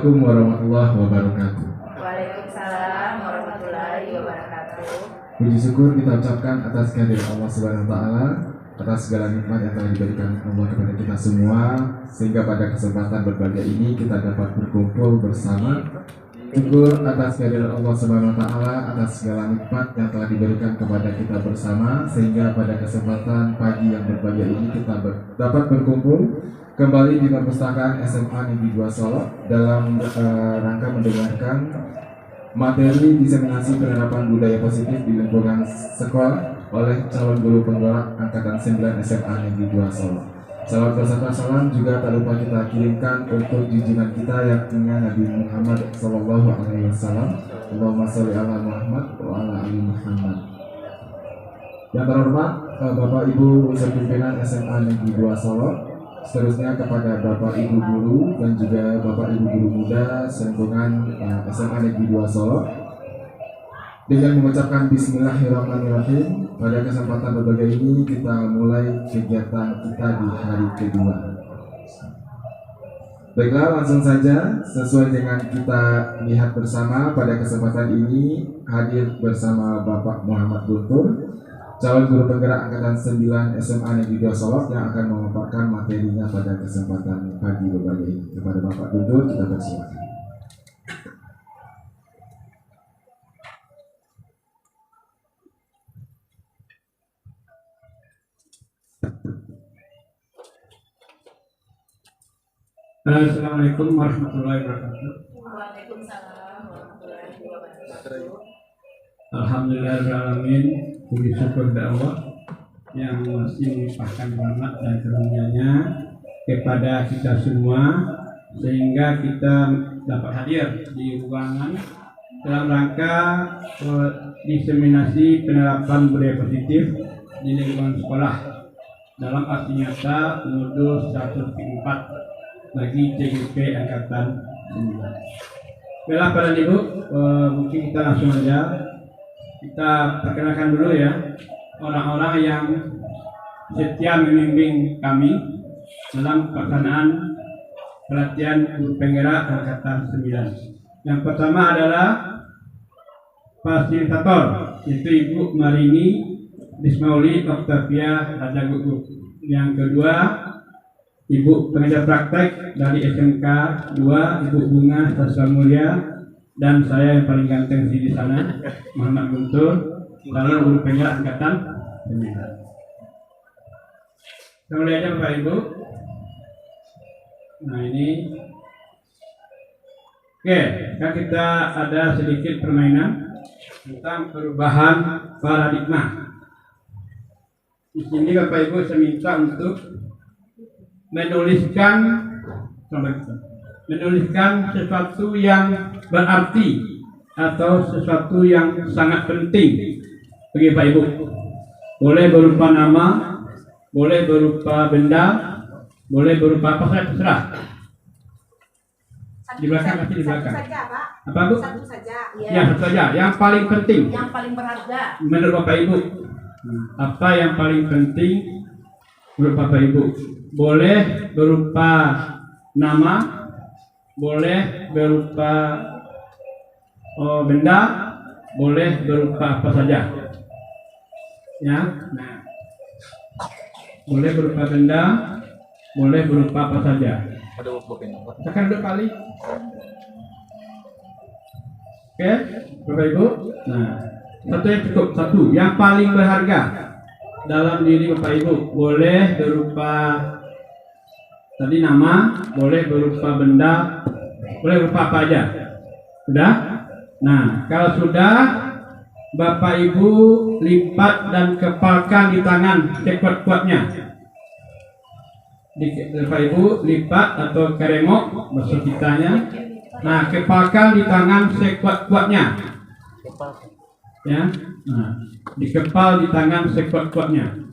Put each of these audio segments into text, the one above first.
Assalamualaikum warahmatullahi wabarakatuh. Waalaikumsalam warahmatullahi wabarakatuh. Puji syukur kita ucapkan atas kehadiran Allah Subhanahu wa taala, atas segala nikmat yang telah diberikan Allah kepada kita semua, sehingga pada kesempatan berbahagia ini kita dapat berkumpul bersama. Syukur atas kehadiran Allah Subhanahu wa taala, atas segala nikmat yang telah diberikan kepada kita bersama, sehingga pada kesempatan pagi yang berbahagia ini kita dapat berkumpul kembali di perpustakaan SMA Negeri 2 Solo dalam rangka mendengarkan materi diseminasi penerapan budaya positif di lingkungan sekolah oleh calon guru penggerak angkatan 9 SMA Negeri 2 Solo. Salam beserta salam juga tak lupa kita kirimkan untuk junjungan kita yang punya Nabi Muhammad SAW. Allahumma sholli ala Muhammad wa ala ali Muhammad. Yang terhormat Bapak Ibu unsur pimpinan SMA Negeri 2 Solo, seterusnya kepada Bapak Ibu guru dan juga Bapak Ibu guru muda selingkungan SMA Negeri 2 Solo, dengan mengucapkan Bismillahirrahmanirrahim. Pada kesempatan berbahagia ini kita mulai kegiatan kita di hari kedua. Baiklah, langsung saja sesuai dengan kita lihat bersama pada kesempatan ini hadir bersama Bapak Muhammad Guntur, calon guru penggerak angkatan 9 SMA Negeri 2 Solo yang akan memaparkan materinya pada kesempatan pagi berbahagia ini. Kepada Bapak Guntur kita persilakan. Assalamualaikum warahmatullahi wabarakatuh. Waalaikumsalam warahmatullahi wabarakatuh. Alhamdulillahirrahmanirrahim. Puji syukur kepada Allah yang masih melimpahkan rahmat dan karunia-Nya kepada kita semua, sehingga kita dapat hadir di ruangan dalam rangka diseminasi penerapan budaya positif di lingkungan sekolah dalam arti nyata modul 104 bagi CGP angkatan 9. Baiklah Bapak dan Ibu, mungkin kita langsung aja kita perkenalkan dulu ya orang-orang yang setia membimbing kami dalam pelaksanaan pelatihan guru penggerak angkatan 9. Yang pertama adalah fasilitator, yaitu Ibu Marini Bismauli Octavia Raja Gugu. Yang kedua, Ibu pengajar praktek dari SMK 2, Ibu Bunga Sastra Mulia, dan saya yang paling ganteng di sana, Muhammad Guntur, calon guru penggerak angkatan 9. Kita mulai aja Bapak Ibu. Nah ini, oke, sekarang kita ada sedikit permainan tentang perubahan paradigma. Di sini Bapak Ibu saya minta untuk menuliskan sesuatu yang berarti atau sesuatu yang sangat penting bagi Bapak Ibu. Boleh berupa nama, boleh berupa benda, boleh berupa apa saja terserah. Di belakang, pasti di belakang. Satu saja, Pak. Apa Bu? Satu saja. Ya, satu saja. Yang paling penting. Yang paling berharga. Menurut Bapak Ibu, apa yang paling penting menurut Bapak Ibu? Boleh berupa nama, boleh berupa benda, boleh berupa apa saja. Ya, nah, boleh berupa benda, boleh berupa apa saja. Tekan 2 kali. Oke, Bapak Ibu. Nah, satu yang cukup, satu yang paling berharga dalam diri Bapak Ibu. Boleh berupa tadi nama, boleh berupa benda, boleh berupa apa aja. Sudah? Nah, kalau sudah, Bapak Ibu lipat dan kepalkan di tangan sekuat-kuatnya. Bapak Ibu lipat atau keremok bahasa kitanya. Nah, kepalkan di tangan sekuat-kuatnya. Ya. Nah, dikepal di tangan sekuat-kuatnya.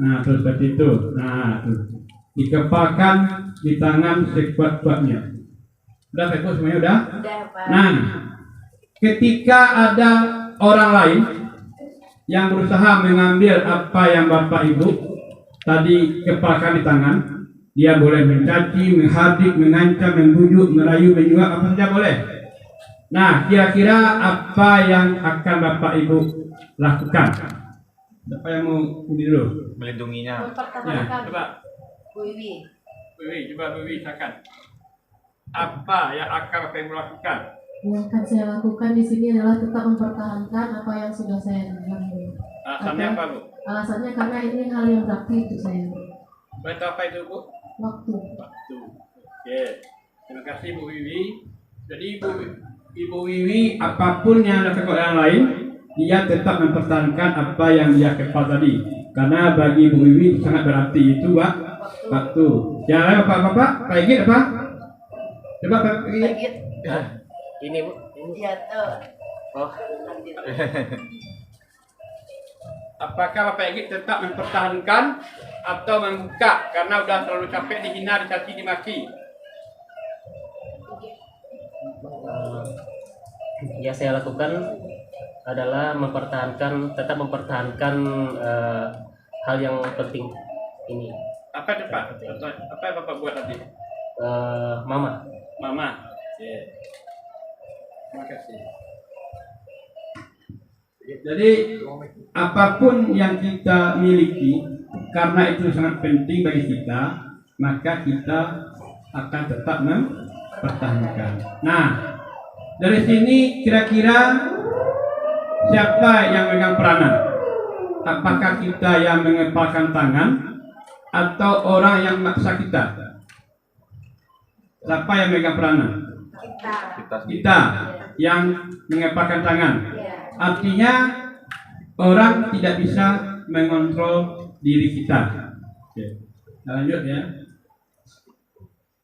Nah, terus seperti itu. Nah, tuh. Dikepalkan di tangan sekuat-kuatnya. Udah Pak Ibu semuanya udah? Udah, Pak. Nah, ketika ada orang lain yang berusaha mengambil apa yang Bapak Ibu tadi kepalkan di tangan, Dia boleh mencaci, menghardik, mengancam, membujuk, merayu, menyuap, apa saja boleh. Nah, kira-kira apa yang akan Bapak Ibu lakukan? Siapa yang mau ini dulu? Melindunginya. Ya, coba. Bu Wiwi. Coba Bu Wiwi, silakan. Apa yang akan Bapak Ibu lakukan? Yang akan saya lakukan di sini adalah tetap mempertahankan apa yang sudah saya lakukan. Alasannya apa, Bu? Alasannya karena ini hal yang berarti untuk saya. Betul apa itu, Bu? Waktu. Waktu. Oke. Terima kasih Bu Wiwi. Jadi Ibu Wiwi apapun yang dilakukan orang lain, dia tetap mempertahankan apa yang dia kepal tadi. Karena bagi Bu Wiwi sangat berarti itu waktu. Yang lain Bapak-bapak, Pak Egit apa? Coba Pak Egit. Egit. Ini Bu. Iya, Oh. Apakah Bapak Egit tetap mempertahankan atau membuka karena udah terlalu capek dihina, dicaci, dimaki? Yang saya lakukan adalah tetap mempertahankan hal yang penting ini. Apa itu Pak? Apa yang Bapak buat tadi? Mama. Oke. Terima kasih. Jadi apapun yang kita miliki, karena itu sangat penting bagi kita, maka kita akan tetap mempertahankan. Nah, dari sini kira-kira siapa yang memegang peranan? Apakah kita yang mengepalkan tangan atau orang yang maksa kita? Siapa yang memegang peranan? Kita yang mengepalkan tangan. Artinya orang tidak bisa mengontrol diri kita. Oke. Lanjut ya.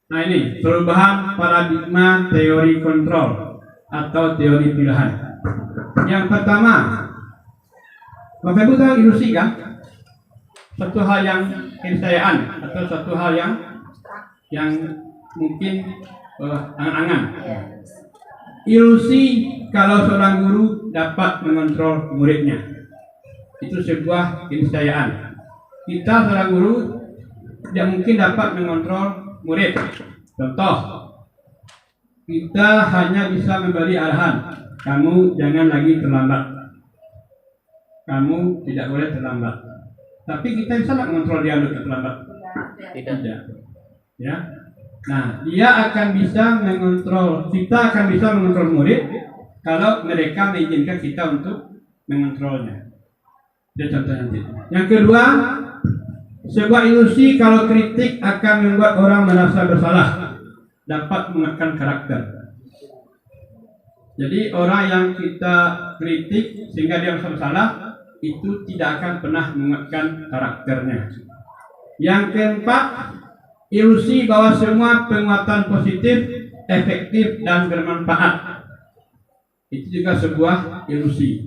Nah ini perubahan paradigma teori kontrol atau teori pilihan. Yang pertama, Bapak Ibu tahu ilusi kan? Suatu hal yang keniscayaan atau suatu hal yang mungkin angan-angan. Ilusi kalau seorang guru dapat mengontrol muridnya, itu sebuah keniscayaan. Kita seorang guru tidak mungkin dapat mengontrol murid. Contoh, kita hanya bisa memberi arahan, kamu jangan lagi terlambat, kamu tidak boleh terlambat. Tapi kita bisa mengontrol dia untuk terlambat? Tidak. Ya. Nah, dia akan bisa mengontrol, kita akan bisa mengontrol murid kalau mereka mengizinkan kita untuk mengontrolnya. Itu contoh nanti. Yang kedua, sebuah ilusi kalau kritik akan membuat orang merasa bersalah, dapat mengekalkan karakter. Jadi orang yang kita kritik sehingga dia merasa bersalah, itu tidak akan pernah mengekalkan karakternya. Yang keempat, ilusi bahwa semua penguatan positif, efektif, dan bermanfaat. Itu juga sebuah ilusi.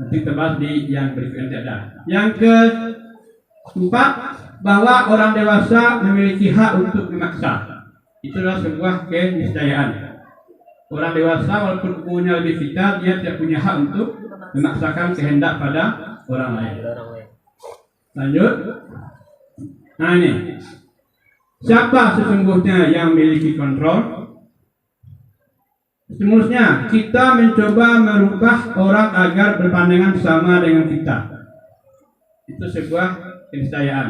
Nanti kita bahas di yang berikutnya ada. Yang keempat, bahwa orang dewasa memiliki hak untuk memaksa. Itu adalah sebuah keniscayaan. Orang dewasa walaupun umurnya lebih kita, dia tidak punya hak untuk memaksakan kehendak pada orang lain. Lanjut. Nah ini, siapa sesungguhnya yang memiliki kontrol? Semuanya kita mencoba merubah orang agar berpandangan sama dengan kita. Itu sebuah keniscayaan.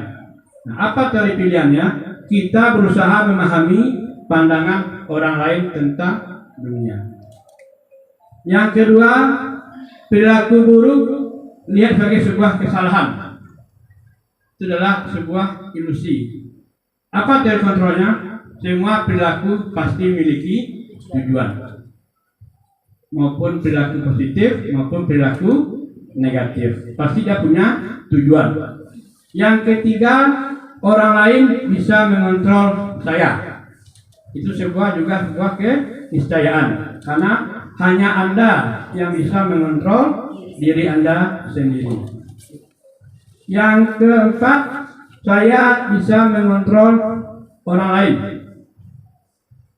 Nah, apa teori pilihannya? Kita berusaha memahami pandangan orang lain tentang dunia. Yang kedua, perilaku buruk lihat sebagai sebuah kesalahan. Itu adalah sebuah ilusi. Apa teori kontrolnya? Semua perilaku pasti memiliki tujuan, maupun perilaku positif maupun perilaku negatif. Pasti dia punya tujuan. Yang ketiga, orang lain bisa mengontrol saya. Itu juga sebuah keniscayaan, karena hanya Anda yang bisa mengontrol diri Anda sendiri. Yang keempat, saya bisa mengontrol orang lain.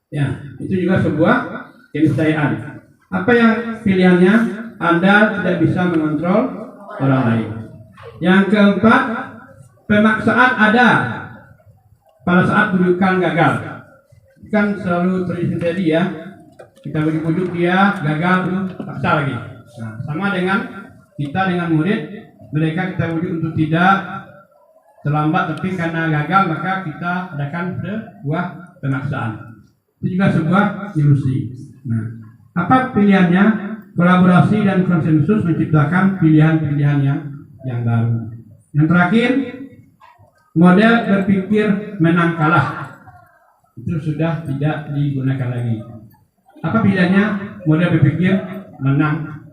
Ya, itu juga sebuah keniscayaan. Apa yang pilihannya? Anda tidak bisa mengontrol orang lain. Yang keempat, pemaksaan ada pada saat rujukan gagal. Kan selalu terjadi ya, kita bujuk-bujuk dia gagal terus paksa lagi. Nah, sama dengan kita dengan murid, mereka kita bujuk untuk tidak terlambat, tapi karena gagal maka kita adakan sebuah pemaksaan. Itu juga sebuah ilusi. Nah, apa pilihannya? Kolaborasi dan konsensus menciptakan pilihan-pilihan yang baru. Yang terakhir, model berpikir menang kalah. Itu sudah tidak digunakan lagi. Apa pilihannya? Model berpikir menang.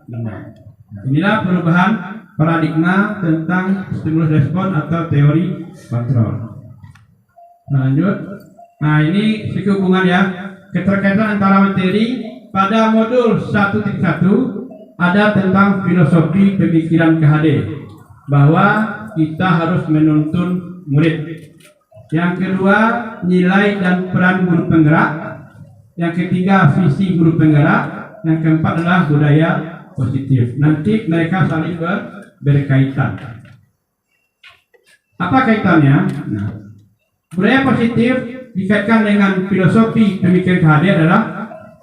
Inilah perubahan paradigma tentang stimulus respon atau teori kontrol. Lanjut. Nah, ini sehubungan ya, keterkaitan antara materi. Pada modul 1.1 ada tentang filosofi pemikiran KHD, bahwa kita harus menuntun murid. Yang kedua, nilai dan peran guru penggerak. Yang ketiga, visi guru penggerak. Yang keempat adalah budaya positif. Nanti mereka saling berkaitan. Apa kaitannya? Nah, budaya positif dikaitkan dengan filosofi pemikiran KHD adalah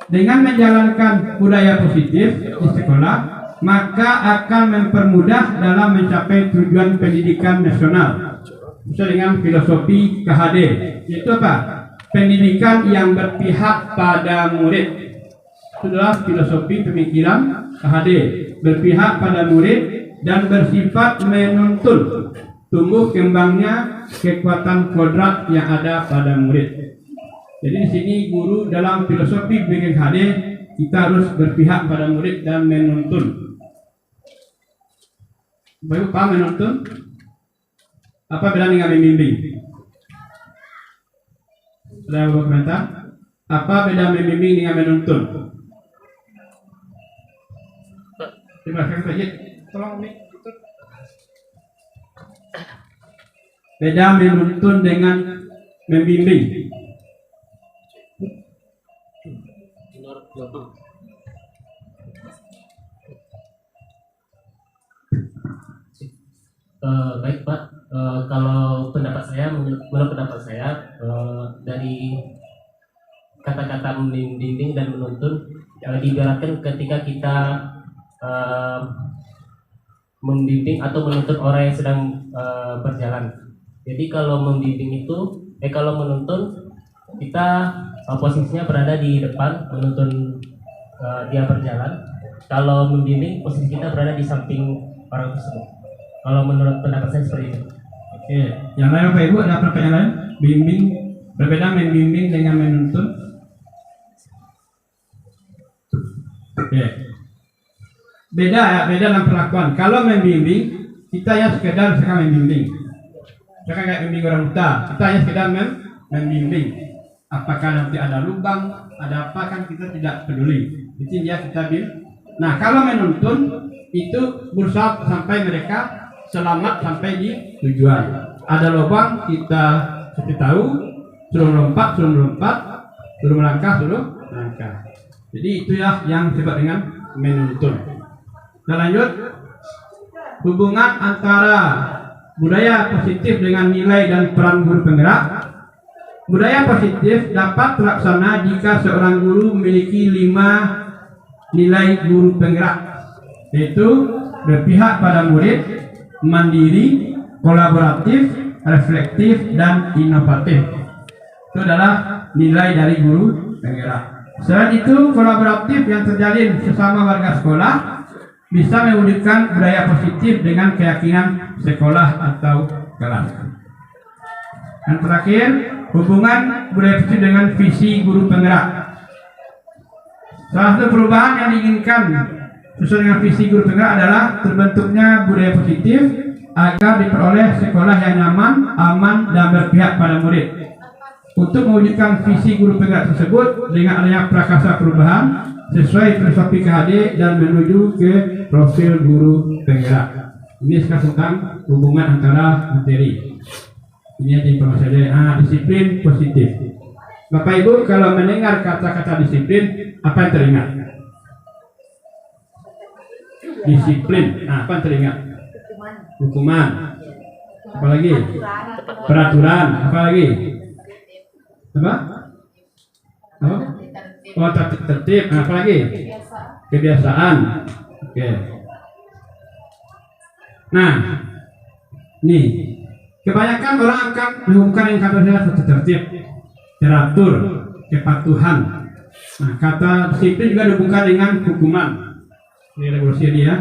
dengan menjalankan budaya positif di sekolah, maka akan mempermudah dalam mencapai tujuan pendidikan nasional. Sesuai dengan filosofi KHD, yaitu apa? Pendidikan yang berpihak pada murid. Itu adalah filosofi pemikiran KHD, berpihak pada murid dan bersifat menuntun tumbuh kembangnya kekuatan kodrat yang ada pada murid. Jadi di sini guru dalam filosofi BKHD kita harus berpihak pada murid dan menuntun. Bapak paham menuntun? Apa beda dengan membimbing? Ada komentar? Apa beda membimbing dengan menuntun? Terima kasih Pak Yid. Tolong nih. Beda menuntun dengan membimbing. Baik Pak, kalau pendapat saya, menurut pendapat saya, dari kata-kata membimbing dan menuntun diibaratkan ketika kita membimbing atau menuntun orang yang sedang berjalan. Jadi kalau membimbing itu, kalau menuntun kita posisinya berada di depan menuntun dia berjalan. Kalau membimbing posisi kita berada di samping orang tersebut. Kalau menurut pendapat saya seperti itu. Oke, yang lain Bapak Ibu ada pendapat yang lain? Bimbing berbeda membimbing dengan menuntun. Oke. Beda ya, beda dalam perlakuan. Kalau membimbing kita ya sekedar sekarang membimbing. Sekarang kayak membimbing orang buta, kita hanya sekedar membimbing. Apakah nanti ada lubang, ada apa kan kita tidak peduli. Jadi dia kita bimbing. Nah, kalau menuntun itu berusaha sampai mereka selamat sampai di tujuan. Ada lubang kita seperti tahu, suruh melompat, suruh melangkah. Jadi itu ya yang disebut dengan menuntun. Kita lanjut. Hubungan antara budaya positif dengan nilai dan peran guru penggerak. Budaya positif dapat terlaksana jika seorang guru memiliki 5 nilai guru penggerak, yaitu berpihak pada murid, mandiri, kolaboratif, reflektif, dan inovatif. Itu adalah nilai dari guru penggerak. Selain itu, kolaboratif yang terjalin sesama warga sekolah bisa mewujudkan budaya positif dengan keyakinan sekolah atau kelas. Yang terakhir, hubungan budaya positif dengan visi guru penggerak. Salah satu perubahan yang diinginkan sesuai dengan visi guru penggerak adalah terbentuknya budaya positif agar diperoleh sekolah yang nyaman, aman, dan berpihak pada murid. Untuk mewujudkan visi guru penggerak tersebut dengan adanya prakasa perubahan sesuai filosofi KHD dan menuju ke profil guru penggerak. Ini sekarang tentang hubungan antara materi. Ini ada informasi dari disiplin positif. Bapak Ibu kalau mendengar kata-kata disiplin, apa yang teringat? Disiplin, apa yang teringat? Hukuman. Apalagi? Peraturan. Apalagi? Apa? Apa? Oh, tertib. Nah, apa lagi? Kebiasaan. Oke. Nah, nih, kebanyakan orang akan menghubungkan yang kata tertib, teratur, kepatuhan. Nah, kata disiplin juga dihubungkan dengan hukuman. Ini revolusi dia.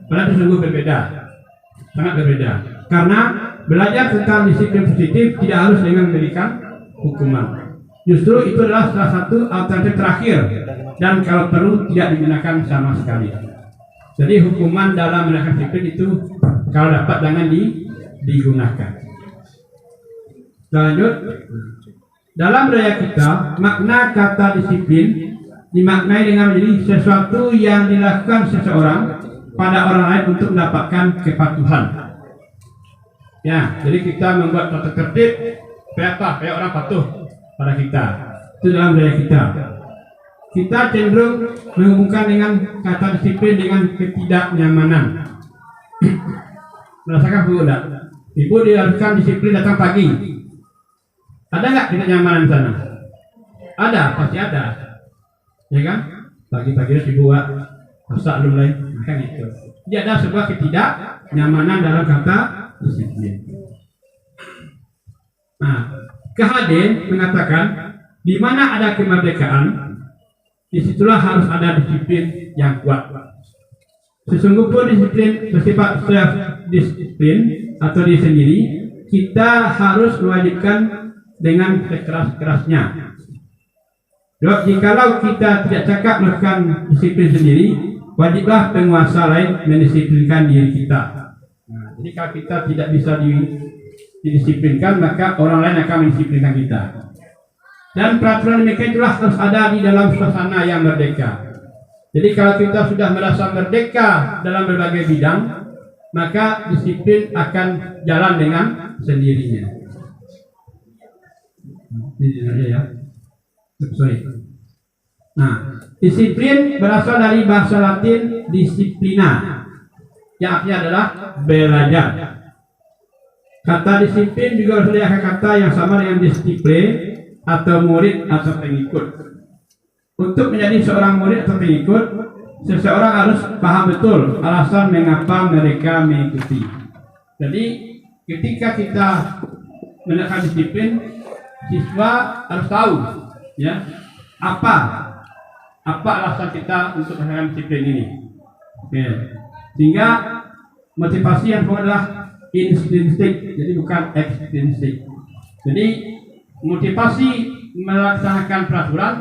Padahal itu sungguh berbeda, sangat berbeda. Karena belajar tentang disiplin positif tidak harus dengan memberikan hukuman. Justru itu adalah salah satu alternatif terakhir dan kalau perlu tidak digunakan sama sekali. Jadi hukuman dalam menerapkan disiplin itu kalau dapat jangan digunakan. Lanjut. Dalam budaya kita, makna kata disiplin dimaknai dengan menjadi sesuatu yang dilakukan seseorang pada orang lain untuk mendapatkan kepatuhan. Ya, jadi kita membuat tata tertib kayak orang patuh pada kita. Itu dalam budaya kita. Kita cenderung menghubungkan dengan kata disiplin dengan ketidaknyamanan. Merasakan Bu enggak? Ibu diharuskan disiplin datang pagi. Ada nggak ketidaknyamanan di sana? Ada, pasti ada. Ya kan? Pagi-pagi harus dibuat masak dulu lain, kan itu. Jadi ada sebuah ketidaknyamanan dalam kata disiplin. Nah, KHD mengatakan di mana ada kemerdekaan, disitulah harus ada disiplin yang kuat. Sesungguhnya disiplin bersifat self-disiplin atau diri sendiri, kita harus mewajibkan dengan sekeras-kerasnya. Jikalau kita tidak cakap melakukan disiplin sendiri, wajiblah penguasa lain mendisiplinkan diri kita. Nah, jadi kalau kita tidak bisa didisiplinkan, maka orang lain akan mendisiplinkan kita. Dan peraturan demikian itulah harus ada di dalam suasana yang merdeka. Jadi kalau kita sudah merasa merdeka dalam berbagai bidang, maka disiplin akan jalan dengan sendirinya. Ini ya. Sorry. Nah, disiplin berasal dari bahasa Latin disiplina, yang artinya adalah belajar. Kata disiplin juga berasal dari kata yang sama dengan disiplin atau murid atau pengikut. Untuk menjadi seorang murid atau pengikut, seseorang harus paham betul alasan mengapa mereka mengikuti. Jadi, ketika kita menerapkan disiplin, siswa harus tahu, ya, apa alasan kita untuk melakukan disiplin ini. Oke. Sehingga motivasi yang kedua adalah intrinsik, jadi bukan ekstrinsik. Jadi motivasi melaksanakan peraturan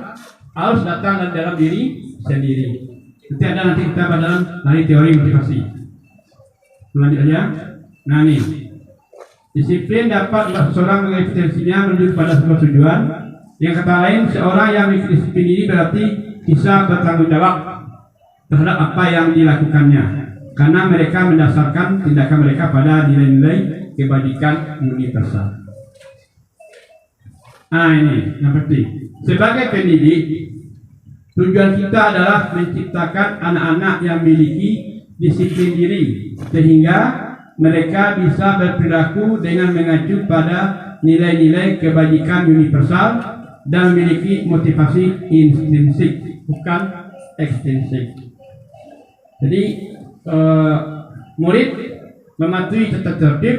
harus datang dari dalam diri sendiri. Nanti ada kita pada dalam dari teori motivasi. Lanjut aja. Nah ini, disiplin dapat membuat seseorang mengenai potensinya menuju pada sebuah tujuan. Yang kata lain, seorang yang memiliki disiplin ini berarti bisa bertanggung jawab terhadap apa yang dilakukannya, karena mereka mendasarkan tindakan mereka pada nilai-nilai kebajikan universal. Nah ini yang penting. Sebagai pendidik, tujuan kita adalah menciptakan anak-anak yang memiliki disiplin diri, sehingga mereka bisa berperilaku dengan mengacu pada nilai-nilai kebajikan universal dan memiliki motivasi intrinsik, bukan ekstrinsik. Jadi murid mematuhi tata tertib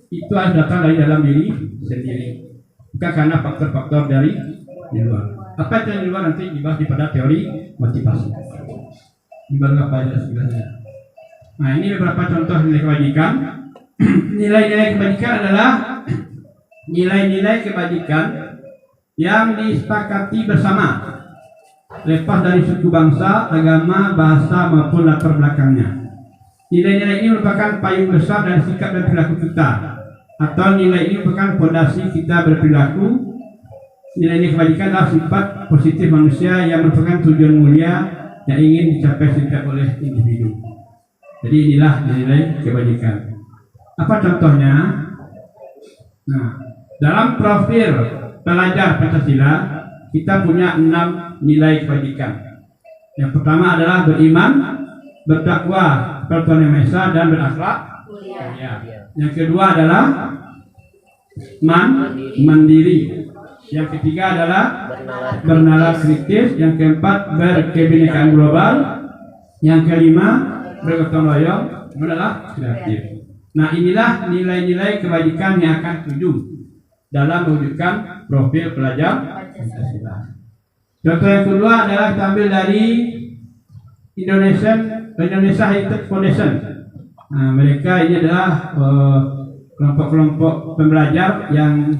itu harus datang dari dalam diri sendiri, bukan karena faktor-faktor dari di luar. Apa yang di luar nanti dibahas pada teori motivasi. Ini baru apa aja sebenarnya. Nah ini beberapa contoh nilai kebajikan. Nilai-nilai kebajikan adalah nilai-nilai kebajikan yang disepakati bersama, lepas dari suku bangsa, agama, bahasa maupun latar belakangnya. Nilai-nilai ini merupakan payung besar dari sikap dan perilaku kita, atau nilai ini merupakan fondasi kita berperilaku. Nilai-nilai kebajikan adalah sifat positif manusia yang merupakan tujuan mulia yang ingin dicapai setiap oleh individu. Jadi inilah nilai kebajikan. Apa contohnya? Nah, dalam profil pelajar Pancasila kita punya 6 nilai kebajikan. Yang pertama adalah beriman, bertakwa kepada Tuhan Yang Maha Esa dan berakhlak mulia. Yang kedua adalah mandiri. Yang ketiga adalah Bernalar bernalar kritis, yang keempat berkebinekaan global, yang kelima bergotong royong, adalah kreatif. Nah, inilah nilai-nilai kebajikan yang akan tuju dalam mewujudkan profil pelajar Pancasila. Contoh yang kedua adalah kita ambil dari Indonesia Heritage Foundation. Nah, mereka ini adalah kelompok-kelompok pembelajar yang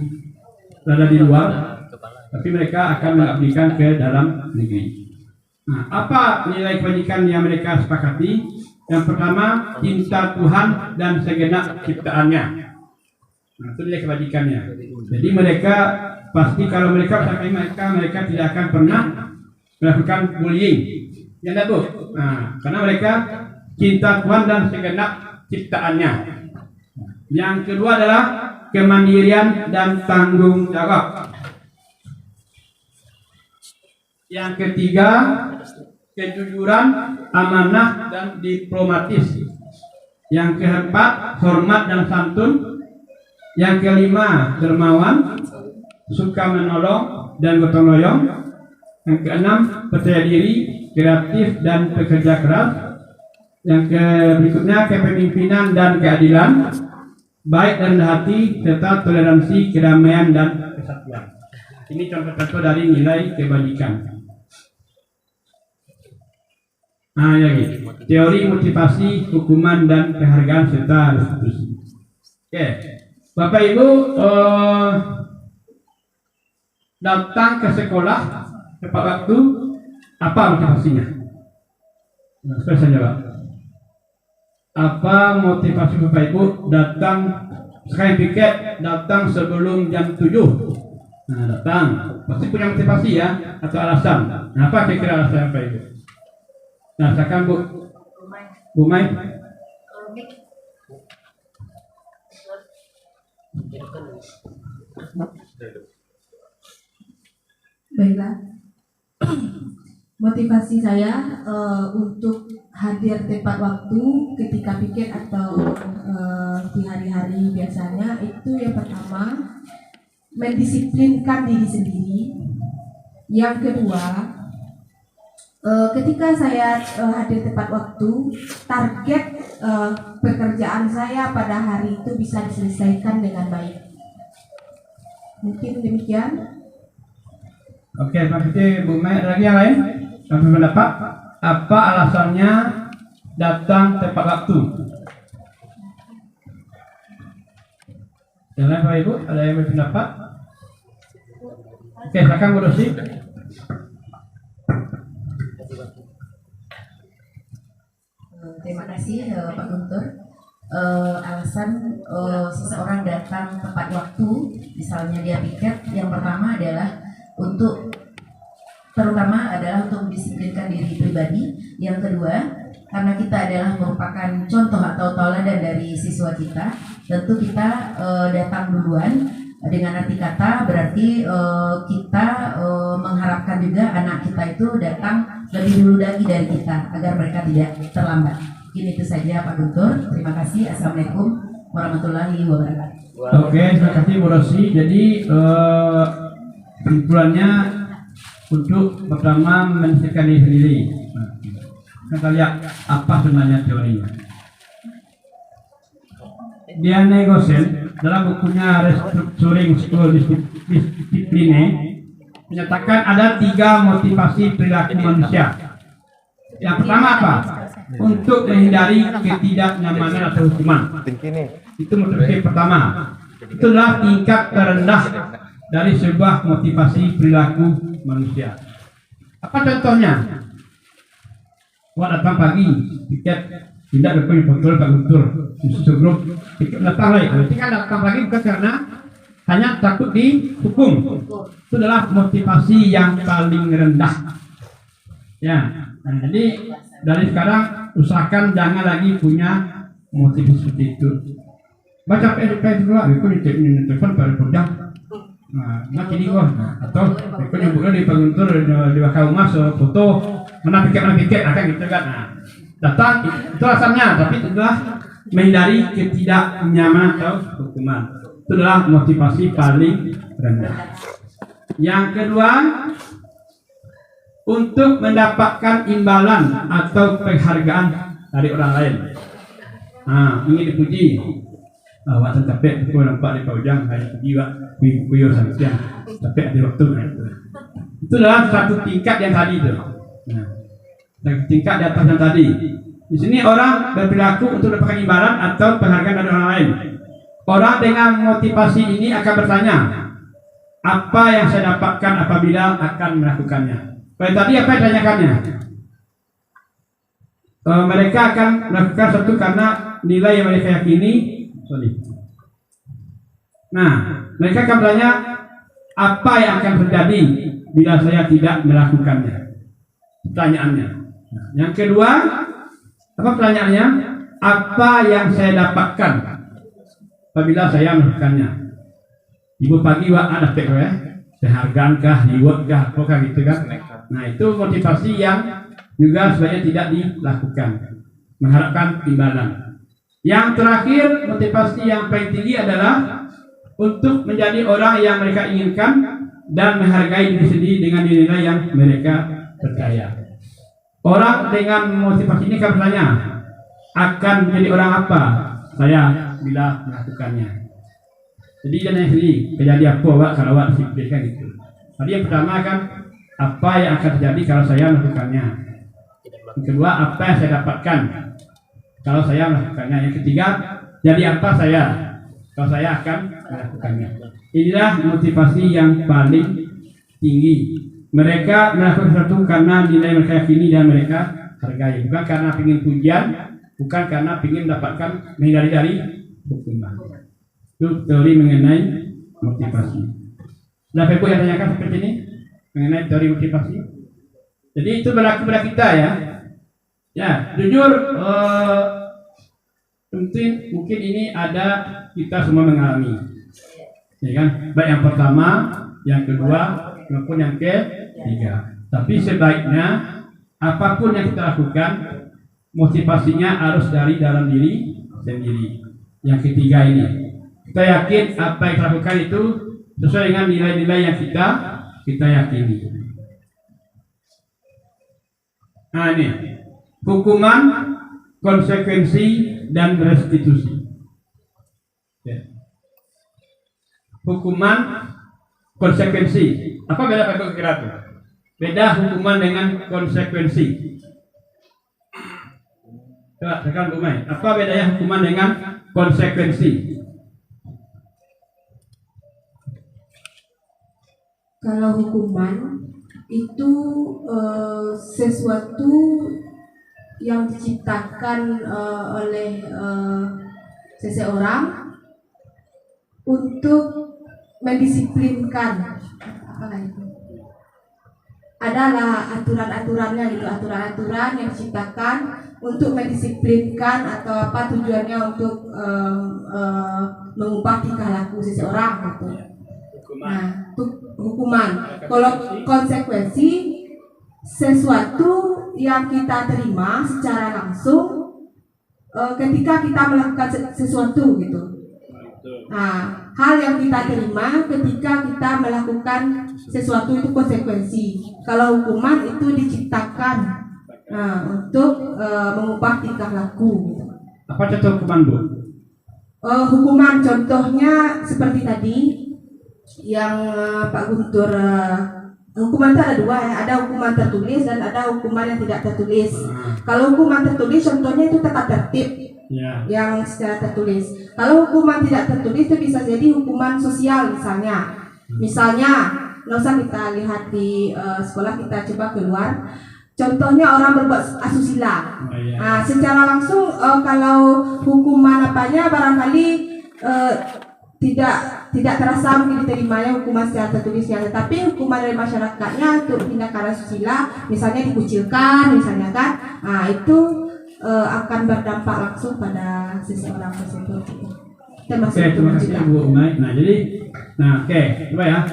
berada di luar, tapi mereka akan mengabdikan ke dalam negeri. Nah, apa nilai kebajikan yang mereka sepakati? Yang pertama, cinta Tuhan dan segenap ciptaannya. Nah, itu nilai kebajikannya. Jadi mereka pasti kalau mereka tidak akan pernah melakukan bullying. Ya enggak, Bu? Nah, karena mereka cinta Tuhan dan segenap ciptaannya. Yang kedua adalah kemandirian dan tanggung jawab. Yang ketiga, kejujuran, amanah, dan diplomatis. Yang keempat, hormat dan santun. Yang kelima, dermawan, suka menolong dan gotong royong. Yang keenam, percaya diri, kreatif dan pekerja keras. Yang berikutnya, kepemimpinan dan keadilan, baik dan rendah hati, serta toleransi, kedamaian dan kesatuan. Ini contoh-contoh dari nilai kebajikan. Nah, ya gitu. Teori motivasi, hukuman dan penghargaan serta restitusi. Oke, Bapak Ibu datang ke sekolah tepat waktu, apa motivasinya? Nah, saya jawab. Apa motivasi Bapak Ibu datang sekali piket, datang sebelum jam 7? Nah, datang pasti punya motivasi ya, atau alasan. Nah, apa kira-kira alasan Bapak Ibu? Nah, silakan Bu Mai. Baiklah. Motivasi saya untuk hadir tepat waktu ketika piket atau di hari-hari biasanya itu yang pertama mendisiplinkan diri sendiri. Yang kedua, ketika saya hadir tepat waktu, target pekerjaan saya pada hari itu bisa diselesaikan dengan baik. Mungkin demikian. Oke, terima kasih Bu Mai. Ada lagi yang lain? Yang berpendapat apa alasannya datang tepat waktu? Yang lain Bapak Ibu, ada yang berpendapat? Oke, silakan Bu Rosi. Terima kasih Pak Guntur. Alasan seseorang datang tepat waktu, misalnya dia piket, yang pertama adalah untuk mendisiplinkan diri pribadi. Yang kedua, karena kita adalah merupakan contoh atau tauladan dari siswa kita, tentu kita datang duluan. Dengan arti kata berarti kita mengharapkan juga anak kita itu datang lebih dulu lagi dari kita agar mereka tidak terlambat. Mungkin itu saja Pak Guntur. Terima kasih. Assalamualaikum warahmatullahi wabarakatuh. Oke, terima kasih Bu Rosi. Jadi kesimpulannya untuk pertama menyelesaikan diri sendiri. Kita lihat apa sebenarnya teorinya. Diane Gosen dalam bukunya Restructuring School Discipline menyatakan ada 3 motivasi perilaku manusia. Yang pertama apa? Untuk menghindari ketidaknyamanan atau hukuman. Itu motivasi pertama. Itulah tingkat terendah dari sebuah motivasi perilaku manusia. Apa contohnya? Wah, datang pagi, tiket tidak berpikir betul Pak Guntur, susu grup tiket datang lagi. Berarti kan datang pagi bukan karena hanya takut dihukum. Itu adalah motivasi yang paling rendah. Ya, nah, jadi dari sekarang usahakan jangan lagi punya motivasi seperti itu. Baca PSP dulu, aku di telepon pada pekerja. Nah, jadi gua atau aku nyebutnya di Pak Guntur di bakal rumah foto mana piket akan gitu kan. Nah, datang itu alasannya, tapi itu adalah menghindari ketidaknyamanan atau hukuman. Itu adalah motivasi paling rendah. Yang kedua, untuk mendapatkan imbalan atau penghargaan dari orang lain. Ingin dipuji. Waktu capek, aku nampak di paujang, saya puji wak, kuyur sampai capek di waktu. Itu adalah satu tingkat yang tadi itu. Tingkat di atas yang tadi. Di sini orang berperilaku untuk mendapatkan imbalan atau penghargaan dari orang lain. Orang dengan motivasi ini akan bertanya, apa yang saya dapatkan apabila akan melakukannya? Kalau tadi apa yang ditanyakannya? Mereka akan melakukan sesuatu karena nilai yang mereka yakini. Nah, mereka akan bertanya, apa yang akan terjadi bila saya tidak melakukannya? Pertanyaannya. Yang kedua, apa pertanyaannya? Apa yang saya dapatkan apabila saya melakukannya? Ibu pagi ada pek ya, penghargaan kah, reward kah, apakah gitu kan? Nah itu motivasi yang juga sebenarnya tidak dilakukan, mengharapkan imbalan. Yang terakhir, motivasi yang paling tinggi adalah untuk menjadi orang yang mereka inginkan dan menghargai diri sendiri dengan nilai yang mereka percaya. Orang dengan motivasi ini akan bertanya, akan menjadi orang apa saya bila melakukannya. Jadi jangan sendiri kejadian apa awak kalau awak disiplin gitu. Tadi yang pertama kan apa yang akan terjadi kalau saya melakukannya. Yang kedua, apa yang saya dapatkan kalau saya melakukannya. Yang ketiga, jadi apa saya kalau saya akan melakukannya. Inilah motivasi yang paling tinggi. Mereka melakukan sesuatu karena nilai mereka yakini dan mereka hargai, bukan karena ingin pujian, bukan karena ingin mendapatkan menghindari dari hukuman. Itu teori mengenai motivasi. Bapak Ibu yang tanyakan seperti ini mengenai teori motivasi. Jadi itu berlaku pada kita ya. Ya, jujur mungkin ini ada kita semua mengalami. Ya kan? Baik yang pertama, yang kedua, maupun yang ketiga. Tapi sebaiknya apapun yang kita lakukan, motivasinya harus dari dalam diri sendiri. Yang ketiga ini, kita yakin apa yang kita lakukan itu sesuai dengan nilai-nilai yang kita yakini. Nah ini, hukuman, konsekuensi, dan restitusi. Hukuman, konsekuensi. Apa beda Pak kira itu? Beda hukuman dengan konsekuensi. Coba tekan Bu Mai. Apa bedanya hukuman dengan konsekuensi? Kalau hukuman itu sesuatu yang diciptakan oleh seseorang untuk mendisiplinkan, adalah aturan-aturannya gitu, aturan-aturan yang diciptakan untuk mendisiplinkan atau apa tujuannya untuk mengubah tingkah laku seseorang gitu. Nah, itu hukuman. Kalau konsekuensi, sesuatu yang kita terima secara langsung ketika kita melakukan sesuatu gitu. Nah, hal yang kita terima ketika kita melakukan sesuatu itu konsekuensi. Kalau hukuman itu diciptakan untuk mengubah tingkah laku. Apa contoh hukuman Bu? Hukuman contohnya seperti tadi yang Pak Guntur. Hukuman itu ada dua ya, ada hukuman tertulis dan ada hukuman yang tidak tertulis. Kalau hukuman tertulis contohnya itu tata tertib. Yang secara tertulis. Kalau hukuman tidak tertulis itu bisa jadi hukuman sosial misalnya. Nggak usah kita lihat di sekolah, kita coba keluar. Contohnya orang berbuat asusila. Nah, secara langsung kalau hukuman apanya barangkali tidak terasa mungkin diterimanya hukuman secara tertulisnya, tetapi hukuman dari masyarakatnya untuk tindakan asusila, misalnya dikucilkan, misalnya kan, nah itu akan berdampak langsung pada seseorang tersebut. Termasuk terima kasih Bu Umay. Coba ya.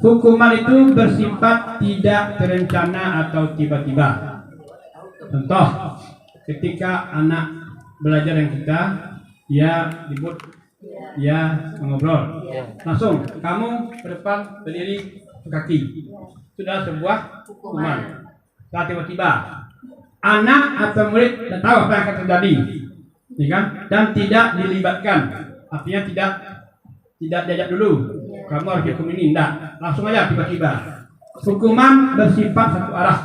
Hukuman itu bersifat tidak terencana atau tiba-tiba. Contoh, ketika anak belajar yang kita, dia ribut, dia mengobrol. Langsung, kamu ke depan berdiri, kaki. Itu adalah sebuah hukuman. Setelah tiba-tiba anak atau murid tidak tahu apa yang akan terjadi, ya kan? Dan tidak dilibatkan, artinya tidak diajak dulu. Kamu harus hukum ini, tidak langsung aja tiba-tiba. Hukuman bersifat satu arah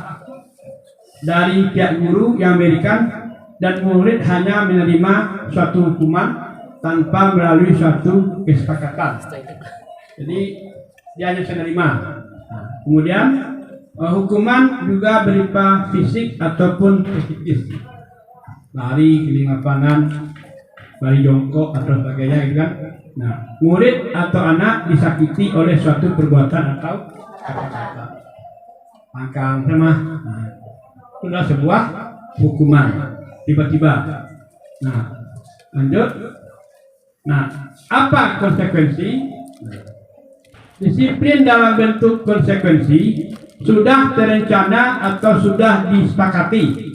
dari pihak guru yang memberikan, dan murid hanya menerima suatu hukuman tanpa melalui suatu kesepakatan. Jadi dia hanya menerima. Kemudian hukuman juga berupa fisik ataupun psikis, lari keliling lapangan, lari jongkok atau sebagainya, gitu kan. Nah, murid atau anak disakiti oleh suatu perbuatan atau kata-kata, langkah sama. Nah, itu adalah sebuah hukuman tiba-tiba. Nah, lanjut. Nah, apa konsekuensi? Disiplin dalam bentuk konsekuensi sudah terencana atau sudah disepakati,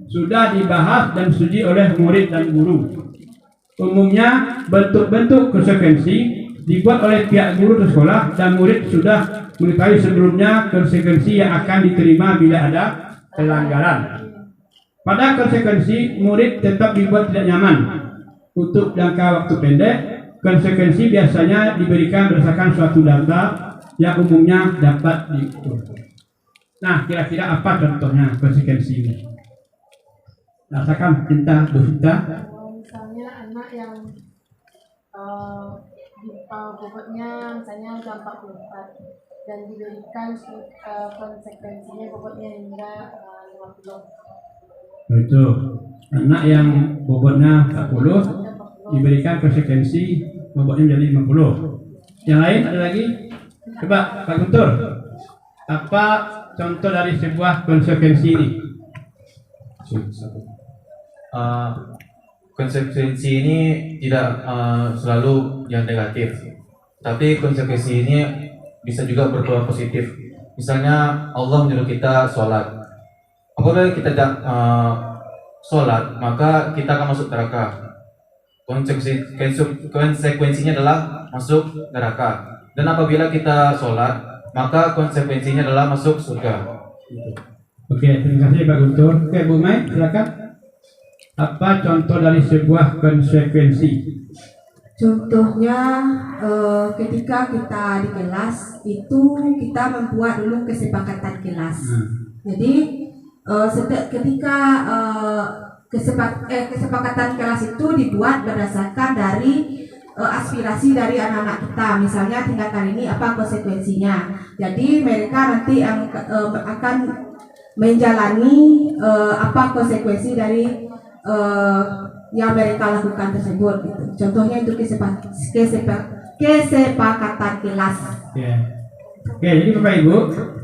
sudah dibahas dan disetujui oleh murid dan guru. Umumnya bentuk-bentuk konsekuensi dibuat oleh pihak guru atau sekolah, dan murid sudah mengetahui sebelumnya konsekuensi yang akan diterima bila ada pelanggaran. Pada konsekuensi, murid tetap dibuat tidak nyaman. Untuk jangka waktu pendek, konsekuensi biasanya diberikan berdasarkan suatu data yang umumnya dapat diukur. Nah, kira-kira apa contohnya konsekuensi ini? Rasakan cinta, dosa. Misalnya anak yang bobotnya misalnya 44 dan diberikan konsekuensinya bobotnya hingga 50. Itu anak yang bobotnya 40 diberikan konsekuensi bobotnya menjadi 50. Yang lain ada lagi? Coba Pak Guntur, apa contoh dari sebuah konsekuensi ini? Konsekuensi ini tidak selalu yang negatif, tapi konsekuensi ini bisa juga berpeluang positif. Misalnya Allah menyuruh kita sholat. Apabila kita tidak sholat, maka kita akan masuk neraka. Konsekuensinya adalah masuk neraka. Dan apabila kita sholat, maka konsekuensinya adalah masuk surga. Oke, terima kasih Pak Guntur. Oke, Bu Mai, silakan. Apa contoh dari sebuah konsekuensi? Contohnya ketika kita di kelas itu kita membuat dulu kesepakatan kelas. Jadi ketika kesepakatan kelas itu dibuat berdasarkan dari aspirasi dari anak-anak kita. Misalnya tingkatan ini apa konsekuensinya. Jadi mereka nanti akan menjalani apa konsekuensi dari yang mereka lakukan tersebut gitu. Contohnya itu kesepakatan kelas. Oke, jadi Bapak Ibu,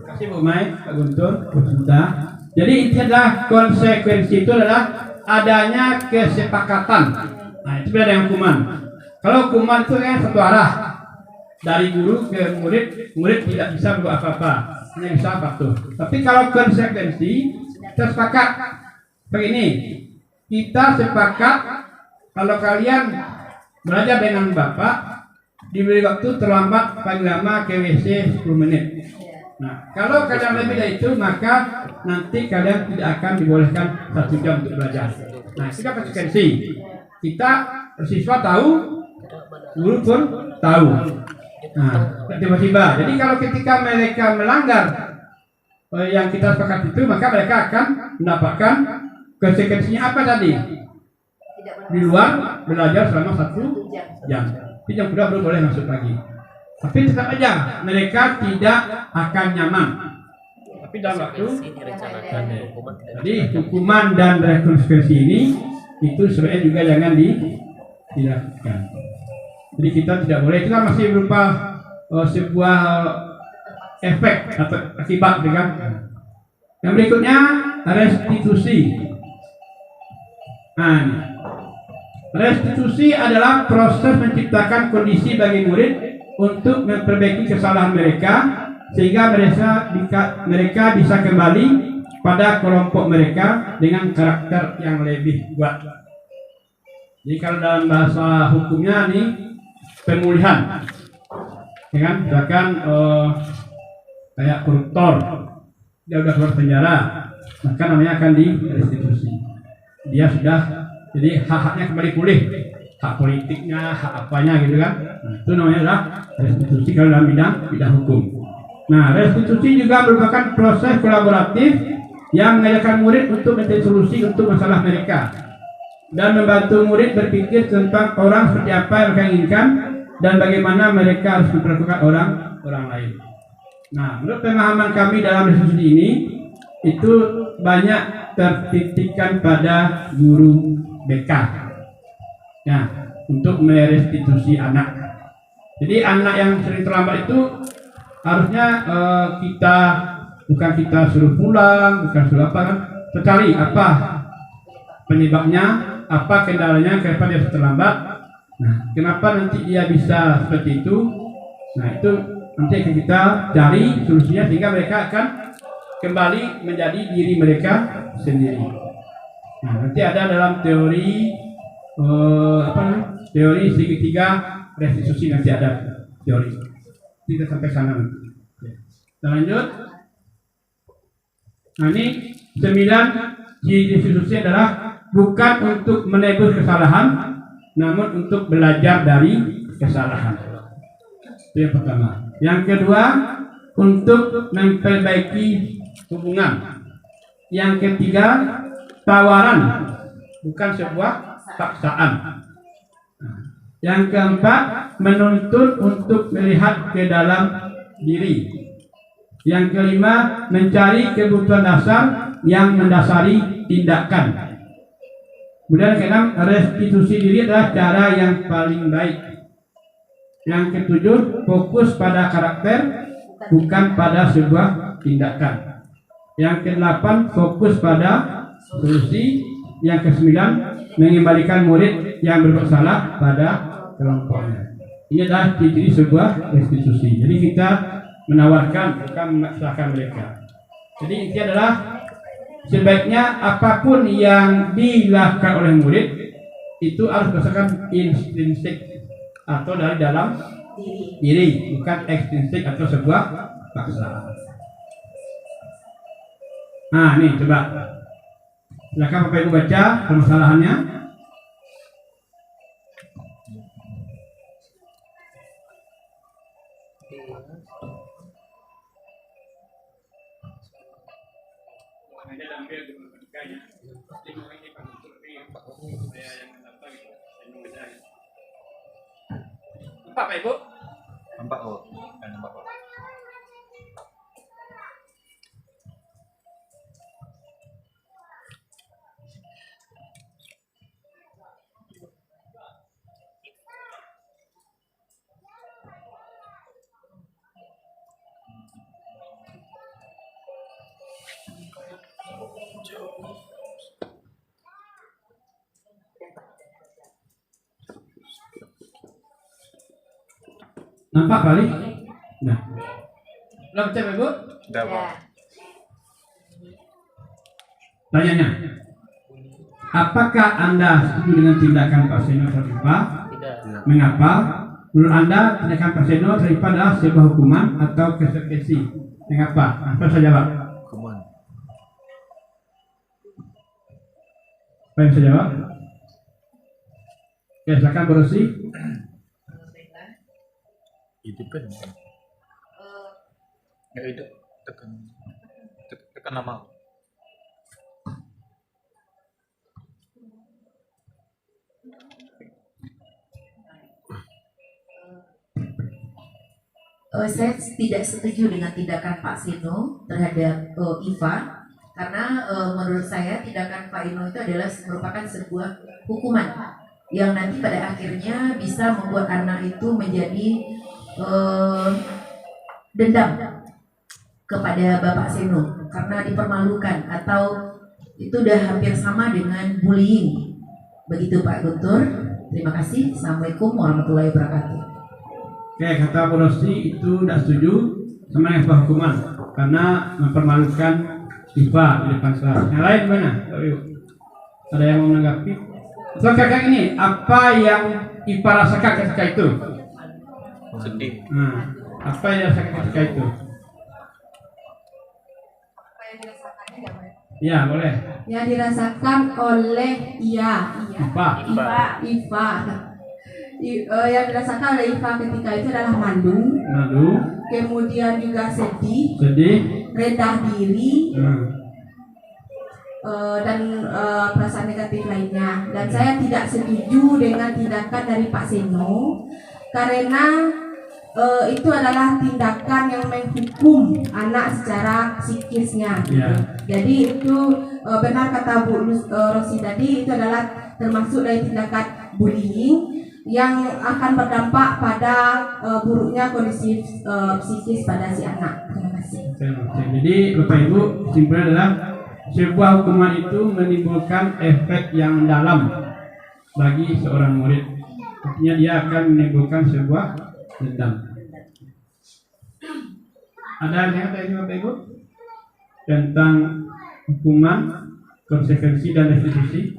kasih Bu Mai, Pak Guntur, Bu Cinta. Jadi itu adalah konsekuensi itu adalah adanya kesepakatan. Nah, itu beda dengan hukuman. Kalau hukuman itu kan satu arah dari guru ke murid, murid tidak bisa berbuat apa-apa, hanya bisa patuh. Tapi kalau konsekuensi, kita sepakat begini. Kita sepakat kalau kalian belajar dengan Bapak diberi waktu terlambat paling lama ke WC 10 menit. Nah, kalau kalian lebih dari itu, maka nanti kalian tidak akan dibolehkan 1 jam untuk belajar. Nah, itu konsekuensi. Kita siswa tahu, guru pun tahu. Nah, tiba-tiba. Jadi kalau ketika mereka melanggar yang kita sepakat itu, maka mereka akan mendapatkan konsekuensinya apa tadi? Di luar belajar selama 1 jam. Tapi jam kedua baru boleh masuk lagi. Tapi tetap aja mereka tidak akan nyaman. Tapi dalam waktu jadi hukuman dan konsekuensi ini itu sebenarnya juga jangan dilakukan. Jadi kita tidak boleh, itu kan masih berupa sebuah efek atau akibat, kan? Yang berikutnya restitusi. Nah, restitusi adalah proses menciptakan kondisi bagi murid untuk memperbaiki kesalahan mereka sehingga mereka bisa kembali pada kelompok mereka dengan karakter yang lebih kuat. Jadi kalau dalam bahasa hukumnya nih pemulihan, ya kan? Misalkan kayak koruptor, dia udah keluar penjara, maka namanya akan direstitusi. Dia sudah, jadi hak-haknya kembali pulih, hak politiknya, hak apanya gitu kan. Nah, itu namanya adalah restitusi kalau dalam bidang hukum. Nah, restitusi juga merupakan proses kolaboratif yang mengajarkan murid untuk mencari solusi untuk masalah mereka dan membantu murid berpikir tentang orang seperti apa yang mereka inginkan dan bagaimana mereka harus memperlakukan orang lain. Nah, menurut pemahaman kami dalam restitusi ini itu banyak tertitikkan pada guru BK. Ya, untuk merestitusi anak. Jadi anak yang sering terlambat itu harusnya bukan kita suruh pulang, bukan suruh apa kan, cari apa penyebabnya, apa kendalanya, kenapa dia terlambat. Nah, kenapa nanti dia bisa seperti itu? Nah, itu nanti akan kita cari solusinya sehingga mereka akan kembali menjadi diri mereka sendiri. Nah, nanti ada dalam teori teori segitiga restitusi, nanti ada teori. Kita sampai sana. Kita lanjut. Nah, ini 9 ciri restitusi adalah bukan untuk menebus kesalahan, namun untuk belajar dari kesalahan. Itu yang pertama. Yang kedua, untuk memperbaiki hubungan. Yang ketiga, tawaran, bukan sebuah paksaan. Yang keempat, menuntut untuk melihat ke dalam diri. Yang kelima, mencari kebutuhan dasar yang mendasari tindakan. Kemudian keenam, restitusi diri adalah cara yang paling baik. Yang ketujuh, fokus pada karakter, bukan pada sebuah tindakan. Yang kedelapan, fokus pada solusi. Yang kesembilan, mengembalikan murid yang berbuat salah pada kelompoknya. Ini adalah ciri sebuah restitusi. Jadi kita menawarkan, bukan memaksakan mereka. Jadi intinya adalah sebaiknya apapun yang dilakukan oleh murid itu harus berdasarkan intrinsik atau dari dalam diri, bukan ekstrinsik atau sebuah paksaan. Nah, ini coba silakan Bapak Ibu baca permasalahannya. Pak Ibu? Nampak kok. Nampak kok. Nampak kali? Nah, belum baca Ibu? Sudah, Pak. Tanyanya, apakah Anda setuju dengan tindakan Pak Seno Rifa? Tidak. Mengapa? Menurut Anda tindakan Pak Seno Rifa adalah sebuah hukuman atau konsekuensi? Mengapa? Apa saya jawab? Hukuman. Apa yang saya jawab? Oke, silakan Bu Rosi. Itu kan. Ya itu tekan nama. Saya tidak setuju dengan tindakan Pak Seno terhadap IVA karena menurut saya tindakan Pak Ino itu adalah merupakan sebuah hukuman yang nanti pada akhirnya bisa membuat anak itu menjadi dendam kepada Bapak Seno karena dipermalukan atau itu udah hampir sama dengan bullying. Begitu Pak Guntur. Terima kasih. Assalamualaikum warahmatullahi wabarakatuh. Oke, kata Bu Rosi itu tidak setuju sama yang hukuman karena mempermalukan IVA di depan kelas. Yang lain mana? Ada yang mau menanggapi? Soal kakak ini, apa yang IVA rasakan ketika itu? Sedih. Nah, apa yang rasakan ketika itu? Ya, boleh. Yang dirasakan oleh Apa? Iva. Yang dirasakan oleh Iva ketika itu adalah malu, kemudian juga sedih, rendah diri, dan perasaan negatif lainnya. Dan saya tidak setuju dengan tindakan dari Pak Seno karena itu adalah tindakan yang menghukum anak secara psikisnya. Gitu. Jadi itu benar kata Bu Rosi tadi, itu adalah termasuk dari tindakan bullying yang akan berdampak pada buruknya kondisi psikis pada si anak. Terima kasih. Jadi Bapak Ibu, simpulnya adalah sebuah hukuman itu menimbulkan efek yang dalam bagi seorang murid. Artinya dia akan menimbulkan sebuah dendam. Ada yang tadi Bapak Ibu tentang hukuman, konsekuensi dan restitusi?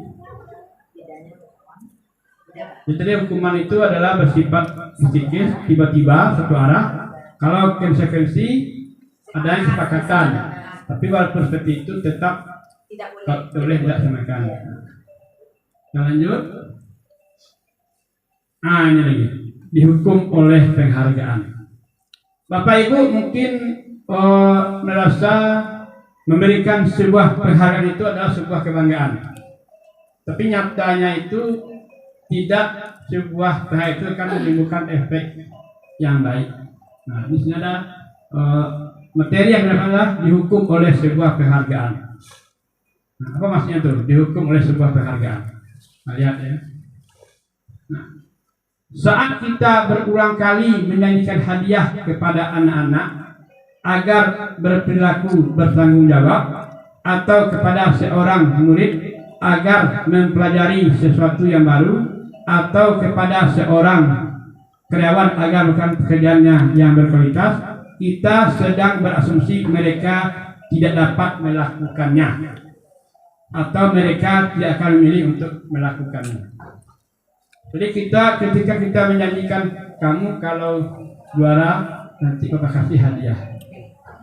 Jadi hukuman itu adalah bersifat psikis, tiba-tiba satu arah. Kalau konsekuensi ada yang kesepakatan, tapi walaupun seperti itu tetap tidak boleh dilaksanakan. Nah, lanjut. Ini lagi, dihukum oleh penghargaan. Bapak Ibu mungkin merasa memberikan sebuah penghargaan itu adalah sebuah kebanggaan, tapi nyatanya itu tidak. Sebuah penghargaan itu akan menimbulkan efek yang baik. Nah, di sini ada materi yang adalah dihukum oleh sebuah penghargaan. Nah, apa maksudnya tuh dihukum oleh sebuah penghargaan? Nah, lihat ya. Nah, saat kita berulang kali menyanyikan hadiah kepada anak-anak agar berperilaku bertanggung jawab, atau kepada seorang murid agar mempelajari sesuatu yang baru, atau kepada seorang karyawan agar melakukan pekerjaannya yang berkualitas, kita sedang berasumsi mereka tidak dapat melakukannya, atau mereka tidak akan memilih untuk melakukannya. Jadi ketika kita menjanjikan kamu kalau juara nanti Bapak kasih hadiah,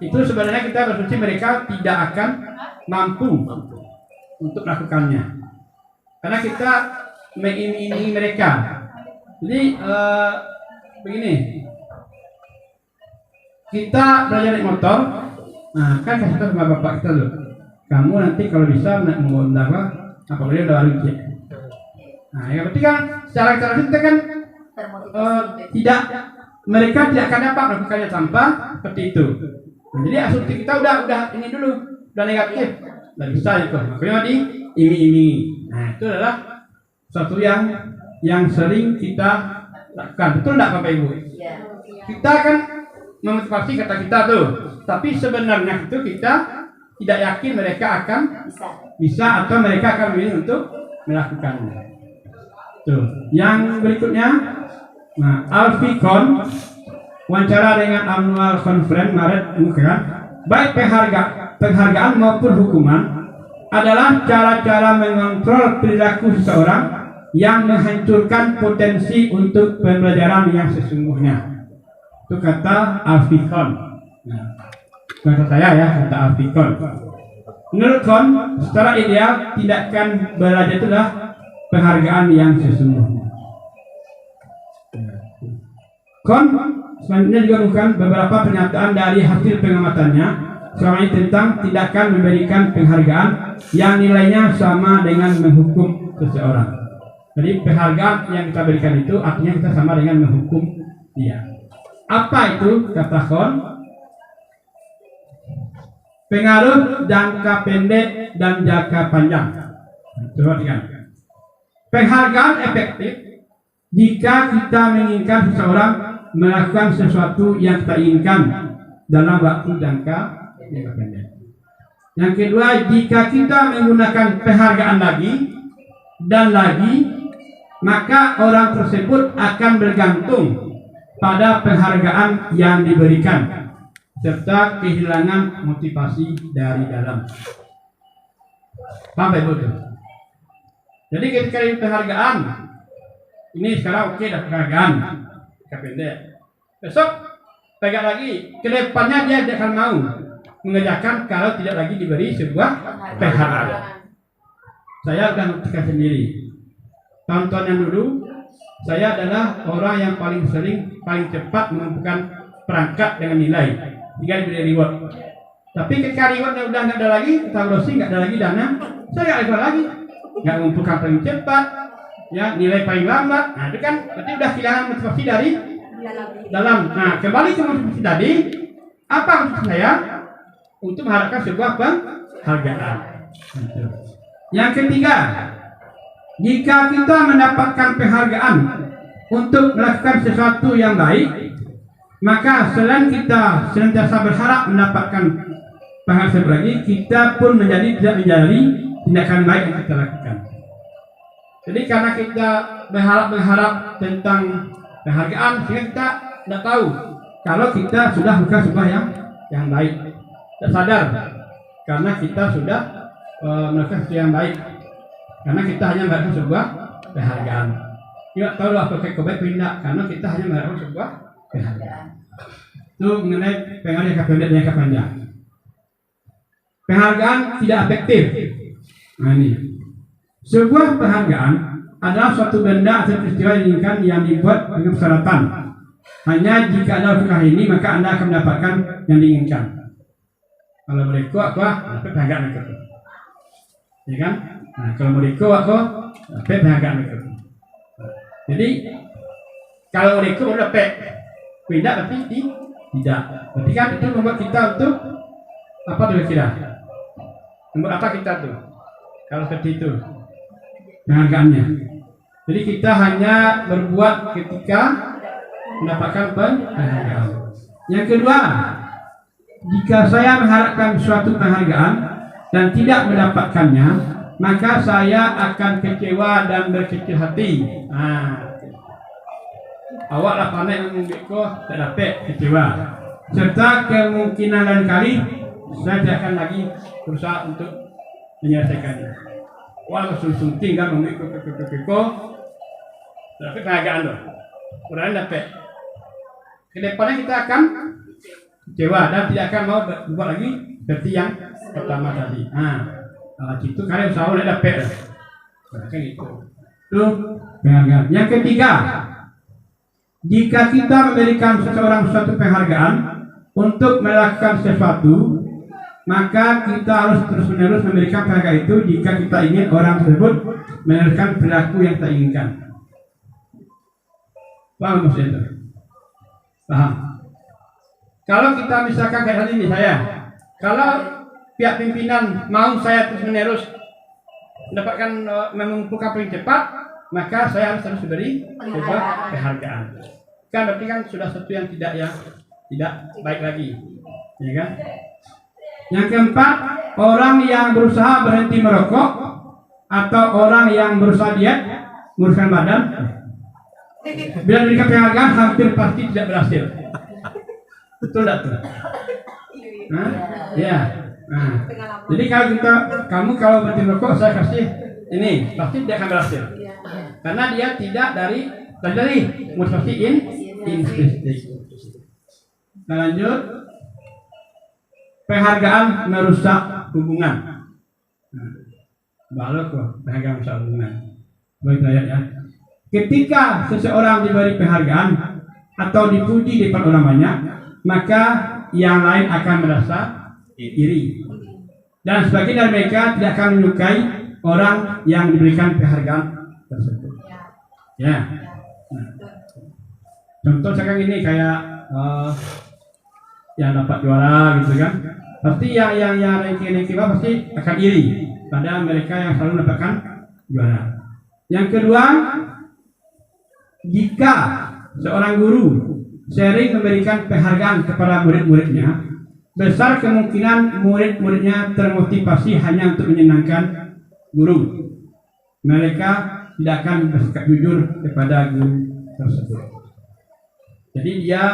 itu sebenarnya kita berasumsi mereka tidak akan mampu untuk melakukannya, karena kita mengiming-imingi mereka. Jadi begini, kita belajar naik motor, nah kan kasih tahu sama bapak kita loh, kamu nanti kalau bisa naik motor apa boleh udah baru cek. Nah yang penting kan secara kita kan tidak, mereka tidak akan dapat melakukannya tanpa seperti itu. Nah, jadi asumsi kita udah ini dulu, udah negatif, nggak bisa itu, makanya diiming-imingi. Nah itu adalah sesuatu yang sering kita lakukan, betul tidak Bapak Ibu? Kita kan memotivasi kata kita tuh, tapi sebenarnya itu kita tidak yakin mereka akan bisa atau mereka akan memilih untuk melakukannya. Tuh, yang berikutnya, nah Alficon wawancara dengan annual conference Maret mengungkapkan baik penghargaan maupun hukuman adalah cara-cara mengontrol perilaku seseorang yang menghancurkan potensi untuk pembelajaran yang sesungguhnya. Itu kata Alficon. Nah, kata saya ya, kata Alficon. Menurut Con, secara ideal tindakan belajar itu adalah penghargaan yang sesungguhnya. Con selanjutnya juga melakukan beberapa pernyataan dari hasil pengamatannya selama ini tentang tindakan memberikan penghargaan yang nilainya sama dengan menghukum seseorang. Jadi penghargaan yang kita berikan itu artinya kita sama dengan menghukum dia. Apa itu kata Con? Pengaruh jangka pendek dan jangka panjang. Coba lihat. Penghargaan efektif jika kita menginginkan seseorang melakukan sesuatu yang kita inginkan dalam waktu jangka pendek. Yang kedua, jika kita menggunakan penghargaan lagi dan lagi, maka orang tersebut akan bergantung pada penghargaan yang diberikan serta kehilangan motivasi dari dalam. Paham Ibu? Jadi ketika ini penghargaan, ini sekarang oke dah penghargaan, jangka pendek. Besok pegang lagi, kedepannya dia tidak akan mau. mengerjakan kalau tidak lagi diberi sebuah penghargaan. Saya sudah membuktikan sendiri. Tahun-tahun yang dulu, saya adalah orang yang paling cepat mengumpulkan perangkat dengan nilai, hingga diberi reward. Tapi ketika rewardnya udah nggak ada lagi, evaluasi nggak ada lagi dana, saya nggak evaluasi lagi, nggak mengumpulkan paling cepat, ya nilai paling lambat. Nah itu kan berarti udah kehilangan motivasi dari dalam. Nah kembali ke motivasi tadi, apa maksud saya? Untuk mengharapkan sebuah penghargaan. Yang ketiga, jika kita mendapatkan penghargaan untuk melakukan sesuatu yang baik, maka selain kita senantiasa berharap mendapatkan penghargaan lagi, kita pun tidak menjadi tindakan baik yang kita lakukan. Jadi karena kita berharap tentang penghargaan, sehingga kita tidak tahu kalau kita sudah melakukan sebuah yang baik. Tidak sadar karena kita sudah melakukan sesuatu yang baik, karena kita hanya melakukan sebuah penghargaan. Tidak tahu apa kebaikan tidak, karena kita hanya melakukan sebuah penghargaan. Itu mengenai penghargaan jangka pendek dan jangka panjang. Penghargaan tidak efektif. Nah ini, sebuah penghargaan adalah suatu benda atau peristiwa yang diinginkan yang dibuat dengan persyaratan. Hanya jika ada usaha ini, maka Anda akan mendapatkan yang diinginkan. Kalau mereka dapat penghargaan itu, ya kan? Nah, kalau mereka dapat penghargaan itu. Jadi kalau mereka dapat tidak, tapi tidak. Berarti kan itu membuat kita untuk apa tuh kira? Membuat apa kita tuh? Kalau seperti itu penghargaannya. Jadi kita hanya berbuat ketika mendapatkan penghargaan. Yang kedua, jika saya mengharapkan suatu penghargaan dan tidak mendapatkannya, maka saya akan kecewa dan berkecil hati. Nah, awaklah pandai membuatku tak dapat kecewa. Serta kemungkinan lain kali saya tidak akan lagi berusaha untuk menyelesaikannya. Walau sungking kan membuatku tapi penghargaan loh. Kurang dapat. Kedepannya kita akan kecewa dan tidak akan mau berbuat lagi seperti yang pertama tadi. Itu kalian usaha oleh dapat. Kan itu. Tuh penghargaan. Yang ketiga, jika kita memberikan seseorang suatu penghargaan untuk melakukan sesuatu, maka kita harus terus-menerus memberikan penghargaan itu jika kita ingin orang tersebut meneruskan perilaku yang kita inginkan. Paham maksudnya itu? Paham? Kalau kita misalkan kayak tadi nih saya, kalau pihak pimpinan mau saya terus-menerus mendapatkan mengumpulkan paling cepat, maka saya harus terus beri sebuah penghargaan. Kan berarti kan sudah sesuatu yang tidak baik lagi, ya kan? Yang keempat, orang yang berusaha berhenti merokok atau orang yang berusaha diet, menguruskan badan, bila diberikan penghargaan hampir pasti tidak berhasil. Betul tak tuh? Ya. Nah, jadi kamu kalau berhenti merokok saya kasih ini, pasti tidak akan berhasil. Karena dia tidak dari motivasi intrinsik. Nah, lanjut. Penghargaan merusak hubungan. Balok kok penghargaan merusak hubungan. Baik ya. Ketika seseorang diberi penghargaan atau dipuji di depan orang banyak, maka yang lain akan merasa iri. Dan sebagian dari mereka tidak akan menyukai orang yang diberikan penghargaan tersebut. Ya. Nah. Contoh sekarang ini kayak yang dapat juara gitu kan, pasti yang ranking pasti akan iri pada mereka yang selalu mendapatkan juara. Yang kedua, jika seorang guru sering memberikan penghargaan kepada murid-muridnya, besar kemungkinan murid-muridnya termotivasi hanya untuk menyenangkan guru. Mereka tidak akan bersikap jujur kepada guru tersebut. Jadi dia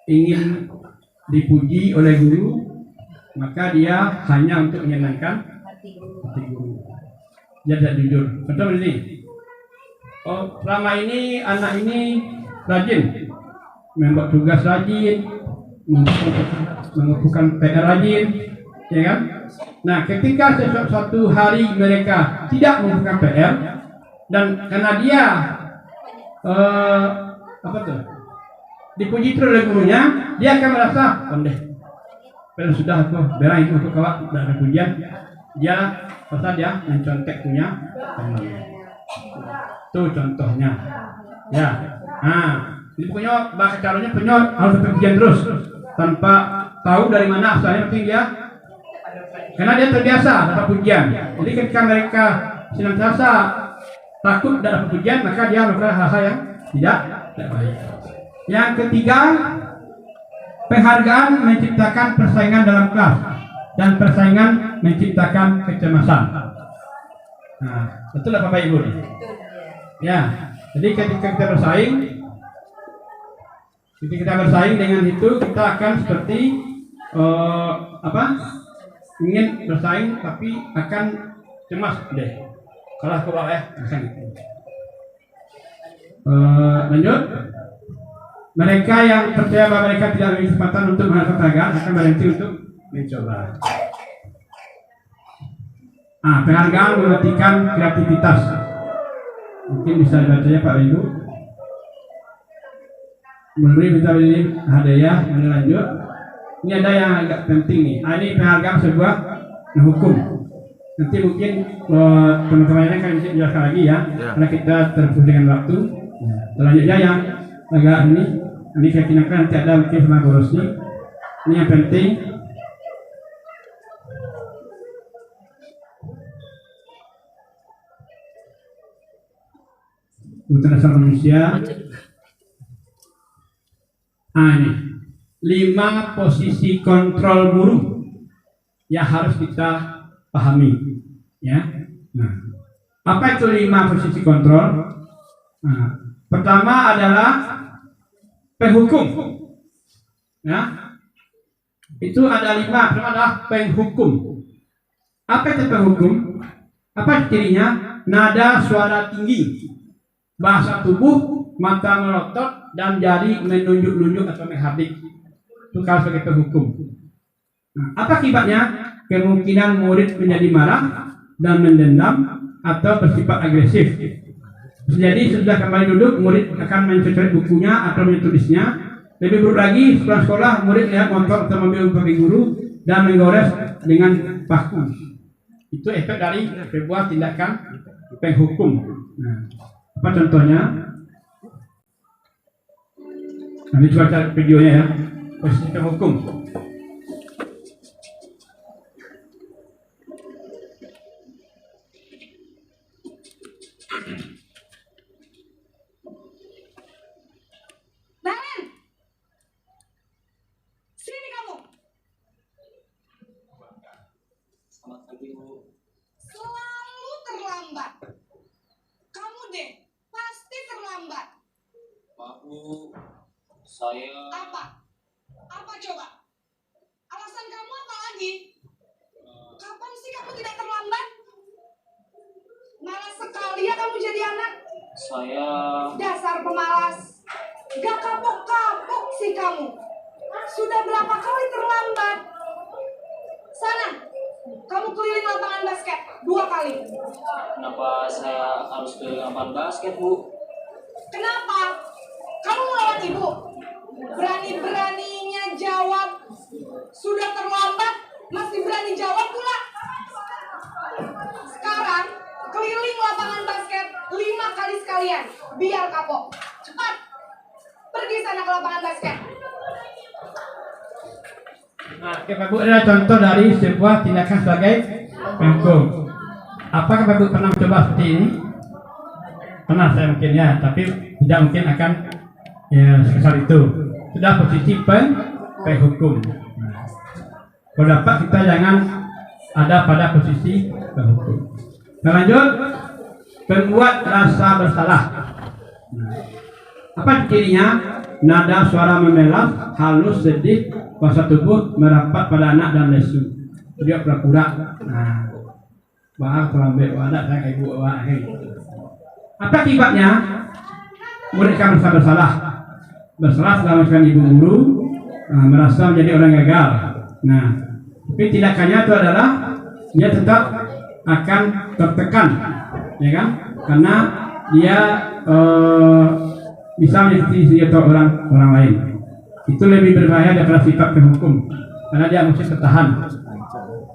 ingin dipuji oleh guru, maka dia hanya untuk menyenangkan hati guru. Dia tidak jujur. Contoh ini, selama ini anak ini rajin membuat tugas rajin, mengumpulkan PR rajin, ya kan? Nah, ketika suatu hari mereka tidak mengumpulkan PR dan karena dia dipuji terus oleh gurunya, dia akan merasa pandai. Kalau sudah aku berain untuk kawat dan ada pujian, dia rasa dia mencontek punya teman. Itu contohnya. Ya, jadi pokoknya bahasa caranya penyot harus pujian terus tanpa tahu dari mana asalnya, penting dia karena dia terbiasa dapat pujian. Jadi ketika mereka senantiasa takut dapat pujian, maka dia melakukan hal-hal yang tidak baik. Yang ketiga, penghargaan menciptakan persaingan dalam kelas dan persaingan menciptakan kecemasan. Nah, betul lah Bapak Ibu. Ya, jadi ketika kita bersaing dengan itu, kita akan seperti ingin bersaing tapi akan cemas deh. Kalah ke bawah macam itu. Lanjut. Mereka yang percaya bahwa mereka tidak memiliki kesempatan untuk menghasilkan penghargaan akan berhenti untuk mencoba. Penghargaan mematikan kreativitas. Mungkin bisa dibacanya Pak Ibu. Memberi kita beri hadiah, lanjut. Ini ada yang agak penting nih. Ini penghargaan sebuah hukum. Nanti mungkin teman-teman ini akan dijelaskan lagi ya, karena kita terfokus dengan waktu. Selanjutnya yang agak ini saya kirakan nanti ada mungkin sama Borosni. Ini yang penting. Untuk asal manusia. Ini 5 posisi kontrol guru yang harus kita pahami, ya. Nah, apa itu 5 posisi kontrol? Nah, pertama adalah penghukum, ya. Itu ada 5. Pertama adalah penghukum. Apa itu penghukum? Apa cirinya? Nada suara tinggi, bahasa tubuh, mata melotot, dan jari menunjuk-nunjuk atau menghardik. Itu kalau sebagai penghukum. Nah, apa akibatnya? Kemungkinan murid menjadi marah dan mendendam atau bersifat agresif. Jadi sesudah kembali duduk, murid akan mencoret bukunya atau menulisnya. Lebih buruk lagi, sekolah murid lihat motor atau mobil bagi guru dan menggores dengan paku. Itu efek dari sebuah tindakan penghukum. Nah, apa contohnya? Nanti coba cari videonya ya. Posisi penghukum. Daren, sini kamu. Selamat pagi, Bu. Selalu terlambat. Kamu deh, pasti terlambat. Maaf, Bu. Saya Apa? Apa coba? Alasan kamu apa lagi? Kapan sih kamu tidak terlambat? Malas sekali ya kamu jadi anak. saya Dasar pemalas. Gak kapok-kapok sih kamu. Sudah berapa kali terlambat? Sana, kamu keliling lapangan basket 2 kali. kenapa saya harus ke lapangan basket, Bu? Kenapa? Kamu melawan ibu? Berani-beraninya jawab. Sudah terlambat, masih berani jawab pula. Sekarang, keliling lapangan basket 5 kali sekalian. Biar kapok. Cepat. Pergi sana ke lapangan basket. Nah, Bapak Ibu adalah contoh dari sebuah tindakan sebagai penghukum. Apakah Bapak Ibu pernah mencoba seperti ini? Pernah saya mungkin ya, tapi tidak mungkin akan ya sebesar itu. Sudah posisi penghukum. Kalau dapat kita jangan ada pada posisi penghukum. Nah, lanjut, pembuat rasa bersalah. Apa cirinya? Nada suara memelas, halus, sedih, bahasa tubuh merapat pada anak dan lesu. Dia pura-pura. Nah, bahas terlambat wadah saya kayak ibu Apa akibatnya? Murid akan merasa bersalah. Bersalah setelah melakukan ibu guru, merasa menjadi orang gagal. Nah, tapi tindakannya itu adalah dia tetap akan tertekan, ya kan? Karena dia bisa menyakiti atau orang lain. Itu lebih berbahaya daripada sifat penghukum, karena dia mesti tertahan.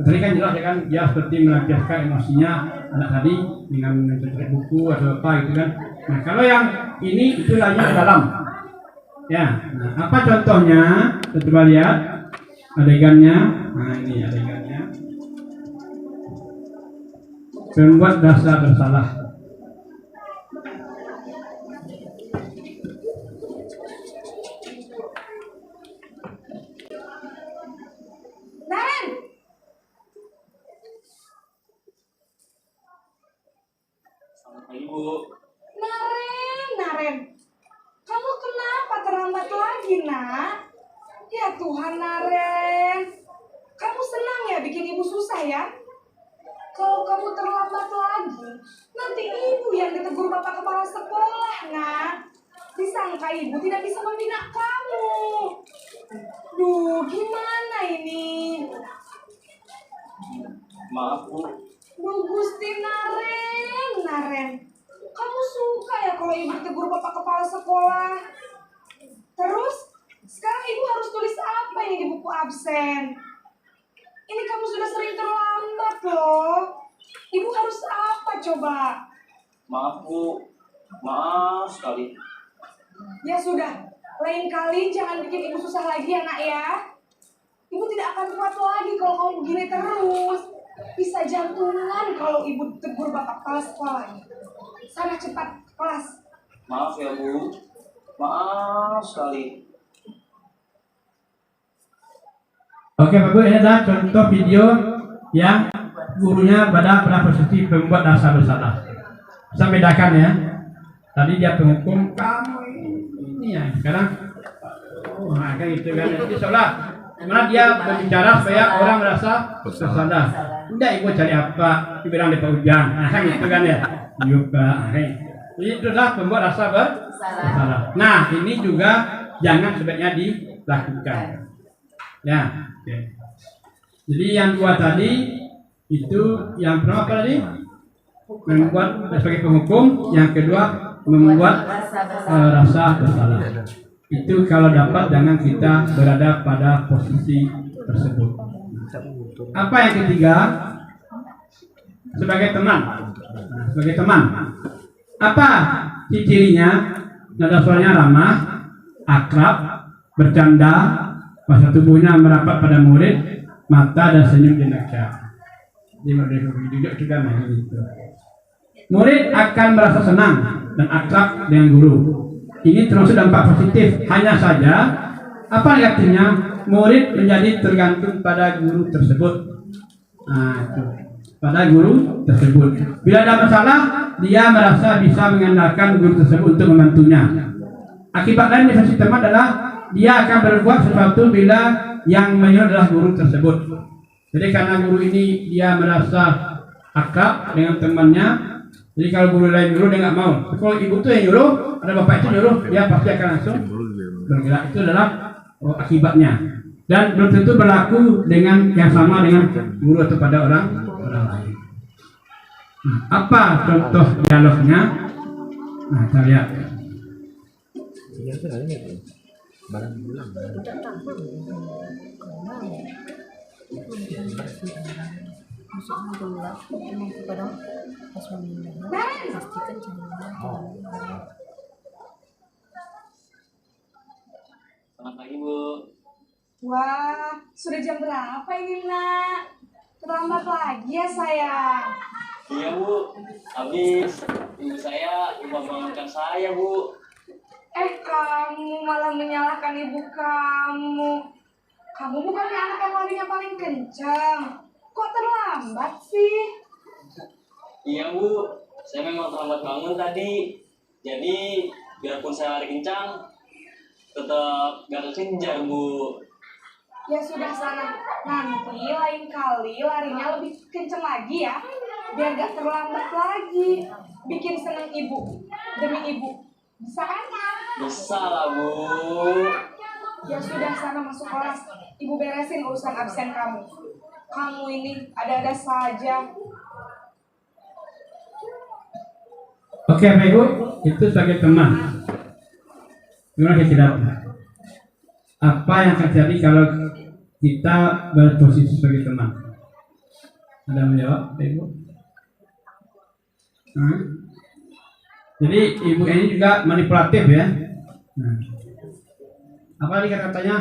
Tadi kan jelas ya kan, dia seperti melampiaskan emosinya anak tadi dengan mencari buku atau apa gitu kan. Nah kalau yang ini itu lagi ke dalam. Ya, nah, apa contohnya? Kita coba lihat adegannya. Nah ini adegannya. Membuat rasa bersalah. Naren, Selamat pagi, Bu. Naren, kamu kenapa terlambat lagi, nak? Ya Tuhan, Naren, kamu senang ya bikin ibu susah ya? Kalau kamu terlambat lagi, nanti ibu yang ditegur bapak kepala sekolah, nak. Disangka ibu tidak bisa membina kamu. Duh, gimana ini? Maaf, Bu. Duh, Gusti Naren, kamu suka ya kalau ibu ditegur bapak kepala sekolah? Terus, sekarang ibu harus tulis apa ini di buku absen? Ini kamu sudah sering terlambat loh. Ibu harus apa coba? Maaf, Bu. Maaf sekali. Ya sudah, lain kali jangan bikin ibu susah lagi ya nak ya. Ibu tidak akan kuat lagi kalau kamu begini terus. Bisa jantungan kalau ibu tegur bapak kepala sekolah. Sana cepat ke kelas. Maaf ya, Bu. Maaf sekali. Oke Bapak, ini adalah contoh video yang gurunya pada posisi pembuat rasa bersalah. Bisa bedakan ya. Tadi dia penghukum kamu ini ya. Sekarang nah kayak gitu kan. Jadi seolah gimana dia berbicara supaya orang merasa bersalah. Udah ibu cari apa? Dibilang di ujang. Nah kan gitu kan ya. Juga. Jadi itu adalah pembuat rasa bersalah. Nah ini juga jangan sebaiknya dilakukan. Ya. Oke. Jadi yang dua tadi itu yang pertama apa tadi? Membuat sebagai penghukum, yang kedua membuat rasa bersalah. Itu kalau dapat jangan kita berada pada posisi tersebut. Apa yang ketiga? Sebagai teman. Nah, sebagai teman. Apa cirinya? Nada suaranya ramah, akrab, bercanda, bahasa tubuhnya merapat pada murid, mata dan senyum jenaka. Jadi duduk juga gitu. Murid akan merasa senang dan akrab dengan guru. Ini termasuk dampak positif. Hanya saja, apa negatifnya? Murid menjadi tergantung pada guru tersebut. Nah, itu. Pada guru tersebut. Bila ada masalah, dia merasa bisa mengandalkan guru tersebut untuk membantunya. Akibat lain dari sisi teman adalah dia akan berbuat sesuatu bila yang menyuruh adalah guru tersebut. Jadi karena guru ini dia merasa akrab dengan temannya, jadi kalau guru lain nyuruh dia nggak mau. Kalau ibu tuh yang nyuruh, ada bapak itu nyuruh, dia pasti akan langsung bergerak. Itu adalah akibatnya. Dan belum tentu berlaku dengan yang sama dengan guru atau pada orang lain. Nah, apa contoh dialognya? Nah, kita lihat. Selamat pagi, Bu. Wah, sudah jam berapa ini nak? Terlambat lagi ya sayang. Iya, Bu. Habis ibu saya lupa bangunkan saya, Bu. Kamu malah menyalahkan ibu kamu. Kamu bukannya anak yang larinya paling kencang. Kok terlambat sih? Iya, Bu. Saya memang terlambat bangun tadi. Jadi, biarpun saya lari kencang, tetap gak kekejar, Bu. Ya sudah sana. Nanti lain kali larinya lebih kencang lagi ya. Biar gak terlambat lagi. Bikin seneng ibu. Demi ibu. Bisa kan? Bisa lah, Bu. Ya sudah, sana masuk kelas. Ibu beresin urusan absen kamu. Kamu ini ada-ada saja. Oke, Bapak Ibu, itu sebagai teman. Gimana tidak? Apa yang terjadi kalau kita berposisi sebagai teman? Ada menjawab, Bapak Ibu? Jadi ibu ini juga manipulatif ya. Apa tadi kata-katanya?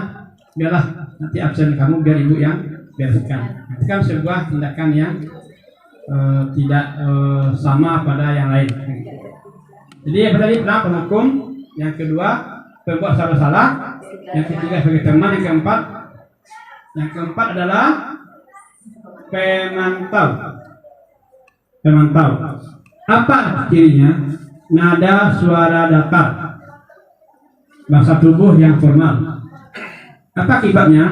Biarlah nanti absen kamu biar ibu yang bereskan. Itu kan sebuah tindakan yang tidak sama pada yang lain. Jadi apa tadi? Pertama penghukum, yang kedua pembuat salah-salah, yang ketiga sebagai teman, yang keempat adalah pemantau. Apa cirinya? Nada suara datar, bahasa tubuh yang formal. Apa akibatnya?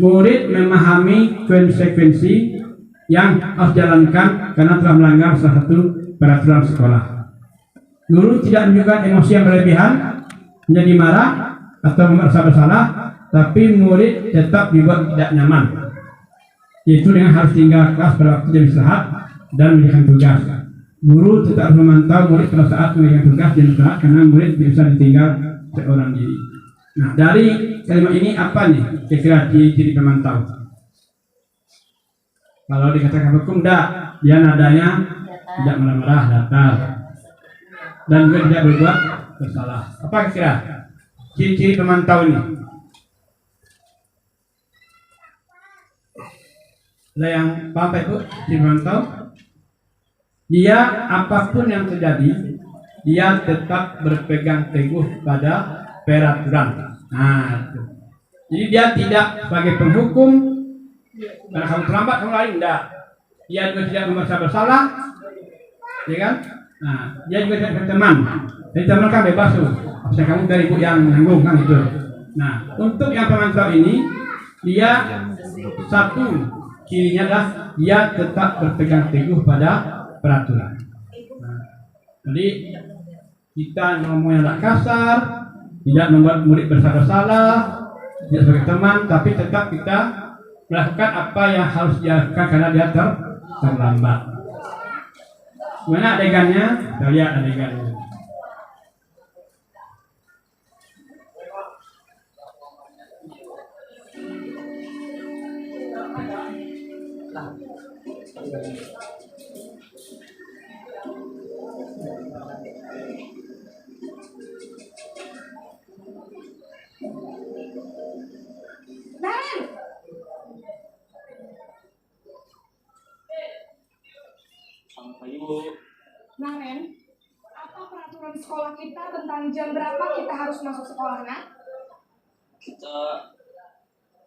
Murid memahami konsekuensi yang harus dijalankan karena telah melanggar salah satu peraturan sekolah. Guru tidak menunjukkan emosi yang berlebihan, menjadi marah atau merasa bersalah, tapi murid tetap dibuat tidak nyaman, yaitu dengan harus tinggal kelas pada waktu jam istirahat dan mengerjakan tugas. Guru tetap harus memantau murid pada saat mengerjakan tugas dan istirahat karena murid bisa ditinggal seorang diri. Nah, dari kalimat ini apa nih kira-kira ciri pemantau? Kalau dikatakan hukum, dia nadanya tidak marah-marah, datar, dan juga tidak berbuat bersalah. Apa kira-kira ciri-ciri pemantau ini? Ada yang paham Pak Ibu? Ciri pemantau? Dia apapun yang terjadi, dia tetap berpegang teguh pada peraturan. Nah, itu. Jadi dia tidak sebagai penghukum, karena kamu terlambat kamu lain, tidak. Dia juga tidak merasa bersalah, ya kan? Nah, dia juga tidak berteman. Jadi teman kan bebas tuh. Bisa kamu dari ibu yang menanggung kan itu. Nah, untuk yang pemantau ini, dia satu cirinya adalah dia tetap berpegang teguh pada peraturan. Nah, jadi kita ngomongnya tidak kasar, tidak membuat murid bersalah, tidak sebagai teman, tapi tetap kita melakukan apa yang harus dilakukan karena dia terlambat. Mana adegannya? Kita lihat adegannya. Naren! Selamat pagi, Bu. Naren, apa peraturan sekolah kita tentang jam berapa kita harus masuk sekolah, nak? Kita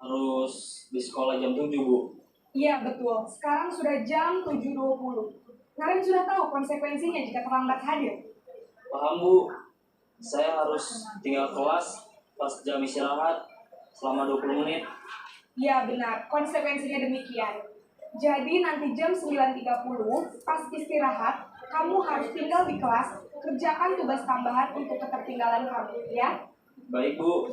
harus di sekolah jam 7, Bu. Iya, betul. Sekarang sudah jam 7.20. Naren sudah tahu konsekuensinya jika terlambat hadir. Paham, Bu. Saya harus tinggal kelas pas jam istirahat selama 20 menit. Iya, benar. Konsekuensinya demikian. Jadi nanti jam 9.30 pas istirahat, kamu harus tinggal di kelas, kerjakan tugas tambahan untuk ketertinggalan kamu, ya? Baik, Bu.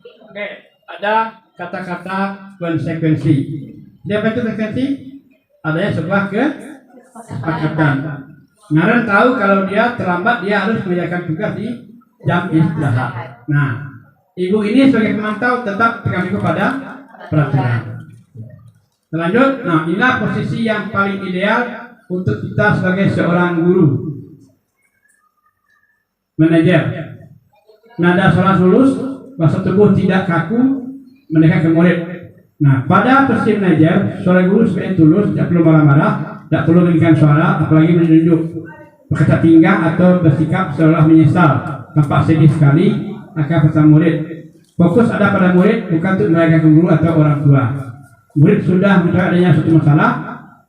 Oke, ada kata-kata konsekuensi. Jadi apa itu konsekuensi? Adanya sebuah kesepakatan. Naren tahu kalau dia terlambat dia harus mengerjakan tugas di jam istirahat. Nah, ibu ini sebagai pemantau tetap pegang teguh pada peraturan. Lanjut, nah inilah posisi yang paling ideal untuk kita sebagai seorang guru, manajer. Nada suara lurus, bahasa tubuh tidak kaku, mendekat ke murid. Nah, pada posisi manajer, suara guru sebaiknya tulus, tidak perlu marah-marah, tidak perlu meninggikan suara, apalagi menunjuk, berkata pinggang atau bersikap seolah menyesal, tampak sedih sekali akan pesan murid. Fokus ada pada murid, bukan untuk mereka guru atau orang tua. Murid sudah mengetahui adanya suatu masalah,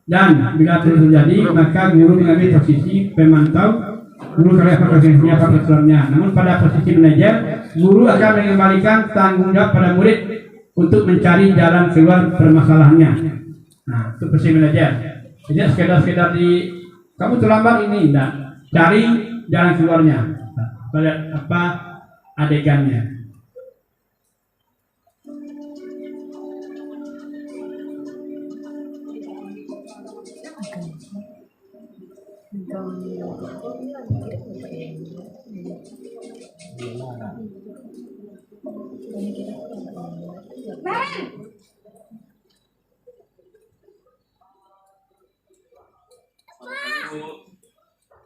dan bila terus terjadi, maka guru mengambil posisi pemantau. Guru kalian apa konsekuensinya, apa peraturannya. Namun pada posisi manajer, guru akan mengembalikan tanggung jawab pada murid untuk mencari jalan keluar permasalahannya. Nah, itu posisi manajer. Tidak sekedar di kamu terlambat ini, tidak. Cari jalan keluarnya. Kita lihat apa adegannya. Naren, Bu,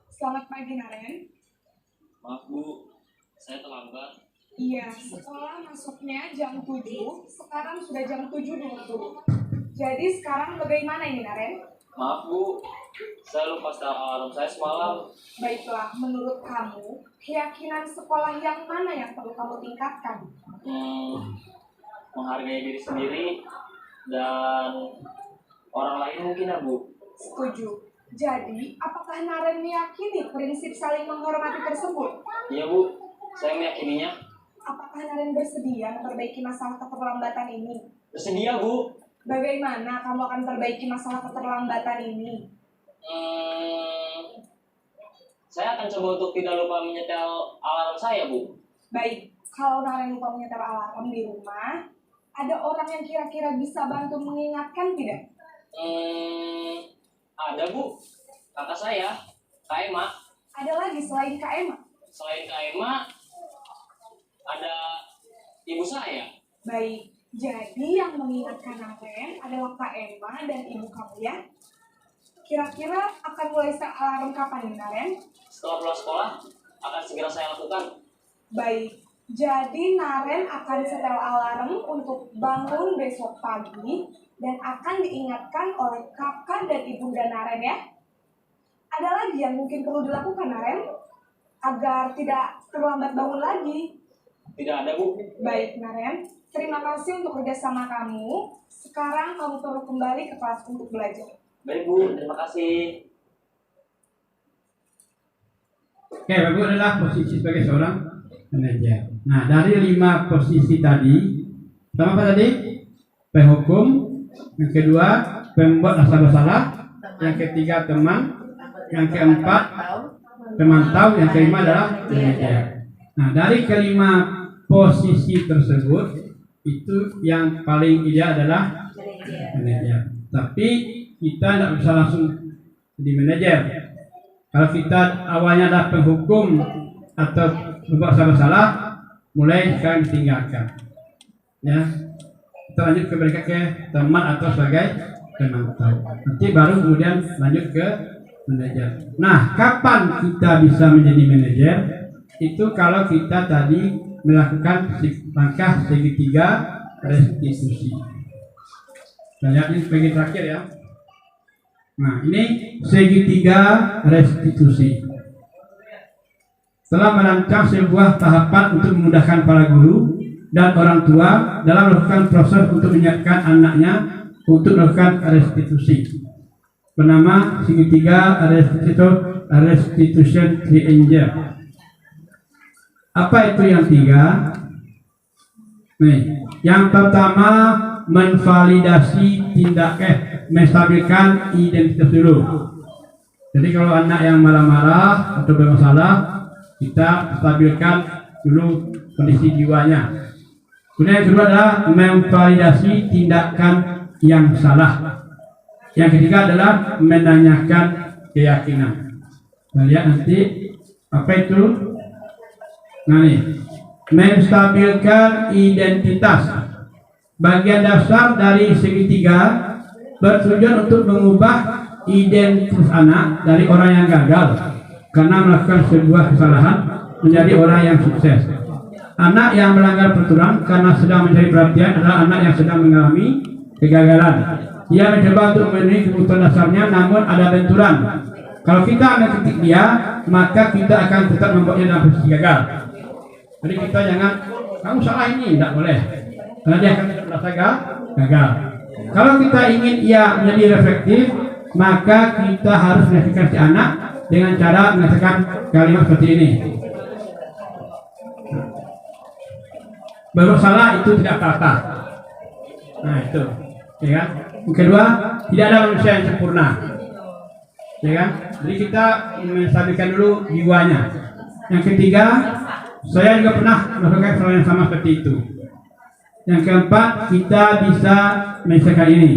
selamat pagi Naren. maaf Bu, saya terlambat. Iya, sekolah masuknya jam 7, sekarang sudah jam 7.20. Jadi sekarang bagaimana ini Naren? Maaf Bu, saya lupa setel alarm saya semalam. Baiklah, menurut kamu, keyakinan sekolah yang mana yang perlu kamu tingkatkan? Menghargai diri sendiri dan orang lain mungkin ya Bu. Setuju. Jadi, apakah Naren meyakini prinsip saling menghormati tersebut? Iya Bu, saya meyakininya. Apakah Naren bersedia memperbaiki masalah keterlambatan ini? Bersedia Bu. Bagaimana kamu akan perbaiki masalah keterlambatan ini? Saya akan coba untuk tidak lupa menyetel alarm saya Bu. Baik, kalau Naren lupa menyetel alarm di rumah, ada orang yang kira-kira bisa bantu mengingatkan tidak? Ada Bu, kakak saya, Kak Ema. Ada lagi selain Kak Emma? Selain Kak Ema, ada ibu saya. Baik, jadi yang mengingatkan Naren adalah Kak Emma dan ibu kamu ya? Kira-kira akan mulai set alarm kapan nih Naren? Setelah pulang sekolah, akan segera saya lakukan. Baik, jadi Naren akan setel alarm untuk bangun besok pagi dan akan diingatkan oleh kakak dan ibunda Naren ya. Ada lagi yang mungkin perlu dilakukan Naren agar tidak terlambat bangun lagi? Tidak ada Bu. Baik Naren, terima kasih untuk kerjasama kamu. Sekarang kamu perlu kembali ke kelas untuk belajar. Baik Bu, terima kasih. Oke, Bapak adalah posisi sebagai seorang manajer. Nah, dari 5 posisi tadi, pertama apa tadi? Penghukum, yang kedua pembuat asal bersalah, yang ketiga teman, yang keempat pemantau, yang kelima adalah manajer. Nah, dari kelima posisi tersebut, itu yang paling ideal adalah manajer. Tapi kita tidak bisa langsung jadi manajer. Kalau kita awalnya adalah penghukum atau pembuat asal bersalah, mulai sekarang ditinggalkan. Ya, kita lanjut ke mereka ke teman atau sebagai pemantau. Nanti baru kemudian lanjut ke manajer. Nah, kapan kita bisa menjadi manajer? Itu kalau kita tadi melakukan langkah segitiga restitusi. Kita lihat ini sebagai terakhir ya. Nah, ini segitiga restitusi. Telah merancang sebuah tahapan untuk memudahkan para guru dan orang tua dalam melakukan proses untuk menyiapkan anaknya untuk melakukan restitusi. Bernama segitiga restitution triangle. Apa itu yang 3? Nih, yang pertama menvalidasi menstabilkan identitas dulu. Jadi kalau anak yang marah-marah atau bermasalah, kita stabilkan dulu kondisi jiwanya. Kemudian yang kedua adalah memvalidasi tindakan yang salah. Yang ketiga adalah menanyakan keyakinan. Kita lihat nanti apa itu. Nah nih, menstabilkan identitas. Bagian dasar dari segitiga bertujuan untuk mengubah identitas anak dari orang yang gagal karena melakukan sebuah kesalahan menjadi orang yang sukses. Anak yang melanggar peraturan karena sedang mencari perhatian adalah anak yang sedang mengalami kegagalan. Ia mencoba untuk memenuhi kebutuhan dasarnya, namun ada benturan. Kalau kita mengkritik dia, maka kita akan tetap membuatnya dalam posisi gagal. Jadi kita jangan, kamu salah ini, tidak boleh. Karena dia akan tidak merasa gagal. Kalau kita ingin ia menjadi reflektif, maka kita harus menyaksikan si anak dengan cara mengatakan kalimat seperti ini. Baru salah itu tidak kata. Nah itu, ya kan? Yang kedua, tidak ada manusia yang sempurna. ya kan? Jadi kita menstabilkan dulu jiwanya. Yang ketiga, saya juga pernah melakukan hal yang sama seperti itu. Yang keempat, kita bisa menyelesaikan ini.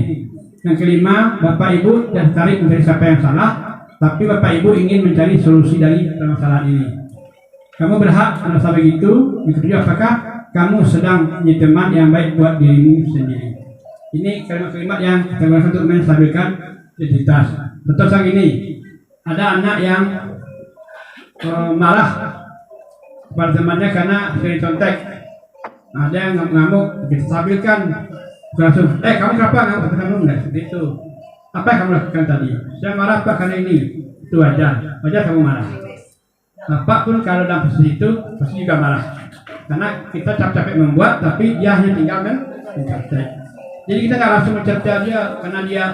Yang kelima, Bapak Ibu jangan tarik mencari siapa yang salah, tapi Bapak Ibu ingin mencari solusi dari permasalahan ini. Kamu berhak merasa begitu. Yang kedua, apakah kamu sedang menjadi teman yang baik buat dirimu sendiri? Ini kalimat-kalimat yang kita gunakan untuk menstabilkan identitas. Contoh sang ini, ada anak yang marah kepada temannya karena sering contek. Ada yang ngamuk, kita stabilkan. Langsung, kamu kenapa ngamuk? Kamu enggak seperti itu. Apa yang kamu lakukan tadi? Saya marah apa karena ini? Itu wajar kamu marah. Apapun kalau dalam posisi itu pasti juga marah. Karena kita capek-capek membuat, tapi dia hanya tinggal mencerca. Jadi kita nggak langsung mencerca dia karena dia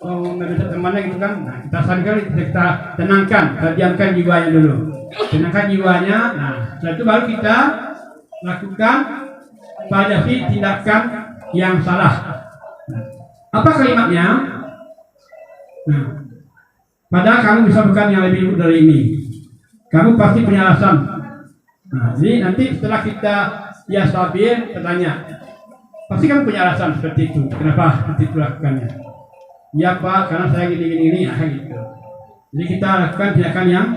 mencerca temannya gitu kan. Nah, kita sadarkan, kita tenangkan, kita diamkan jiwanya dulu. Tenangkan jiwanya. Nah, setelah itu baru kita lakukan validasi tindakan yang salah. Nah, apa kalimatnya? Nah, padahal kamu bisa bukan yang lebih dari ini. Kamu pasti punya alasan. Nah, jadi nanti setelah kita ya stabil, bertanya, pasti kamu punya alasan seperti itu. Kenapa seperti itu lakukannya? Ya Pak, karena saya gini, gitu. Jadi kita lakukan tindakan yang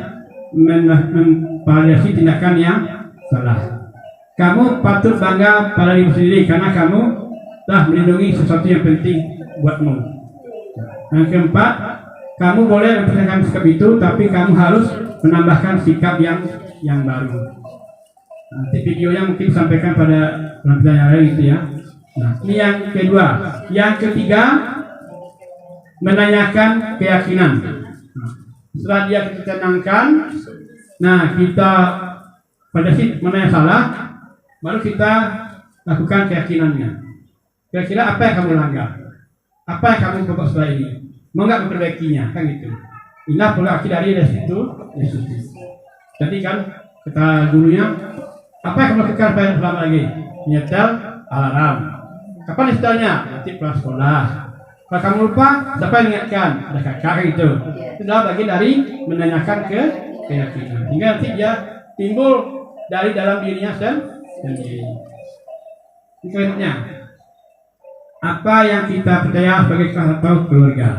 memvalidasi tindakan yang salah. Kamu patut bangga pada diri sendiri karena kamu telah melindungi sesuatu yang penting buatmu. Yang keempat, kamu boleh mempertahankan sikap itu, tapi kamu harus menambahkan sikap yang baru. Nanti videonya mungkin sampaikan pada penampilan yang lain gitu ya. Nah, ini yang kedua. Yang ketiga, menanyakan keyakinan. Nah, setelah dia kita tenangkan, nah kita pada mana yang salah, baru kita lakukan keyakinannya. Kira-kira apa yang kamu langgar? Apa yang kamu pokok setelah ini? Mau nggak memperbaikinya? Kan gitu. Inilah pola akhir dari situ. Jadi kan kata gurunya, apa yang kamu lakukan selama lagi? Nyetel alarm. Kapan nyetelnya? Nanti pulang sekolah. Kalau kamu lupa, siapa yang ingatkan? Ada kakak gitu. Itu adalah bagian dari menanyakan keyakinan. Hingga nanti dia timbul dari dalam dirinya sendiri. Selanjutnya, apa yang kita percaya sebagai atau keluarga?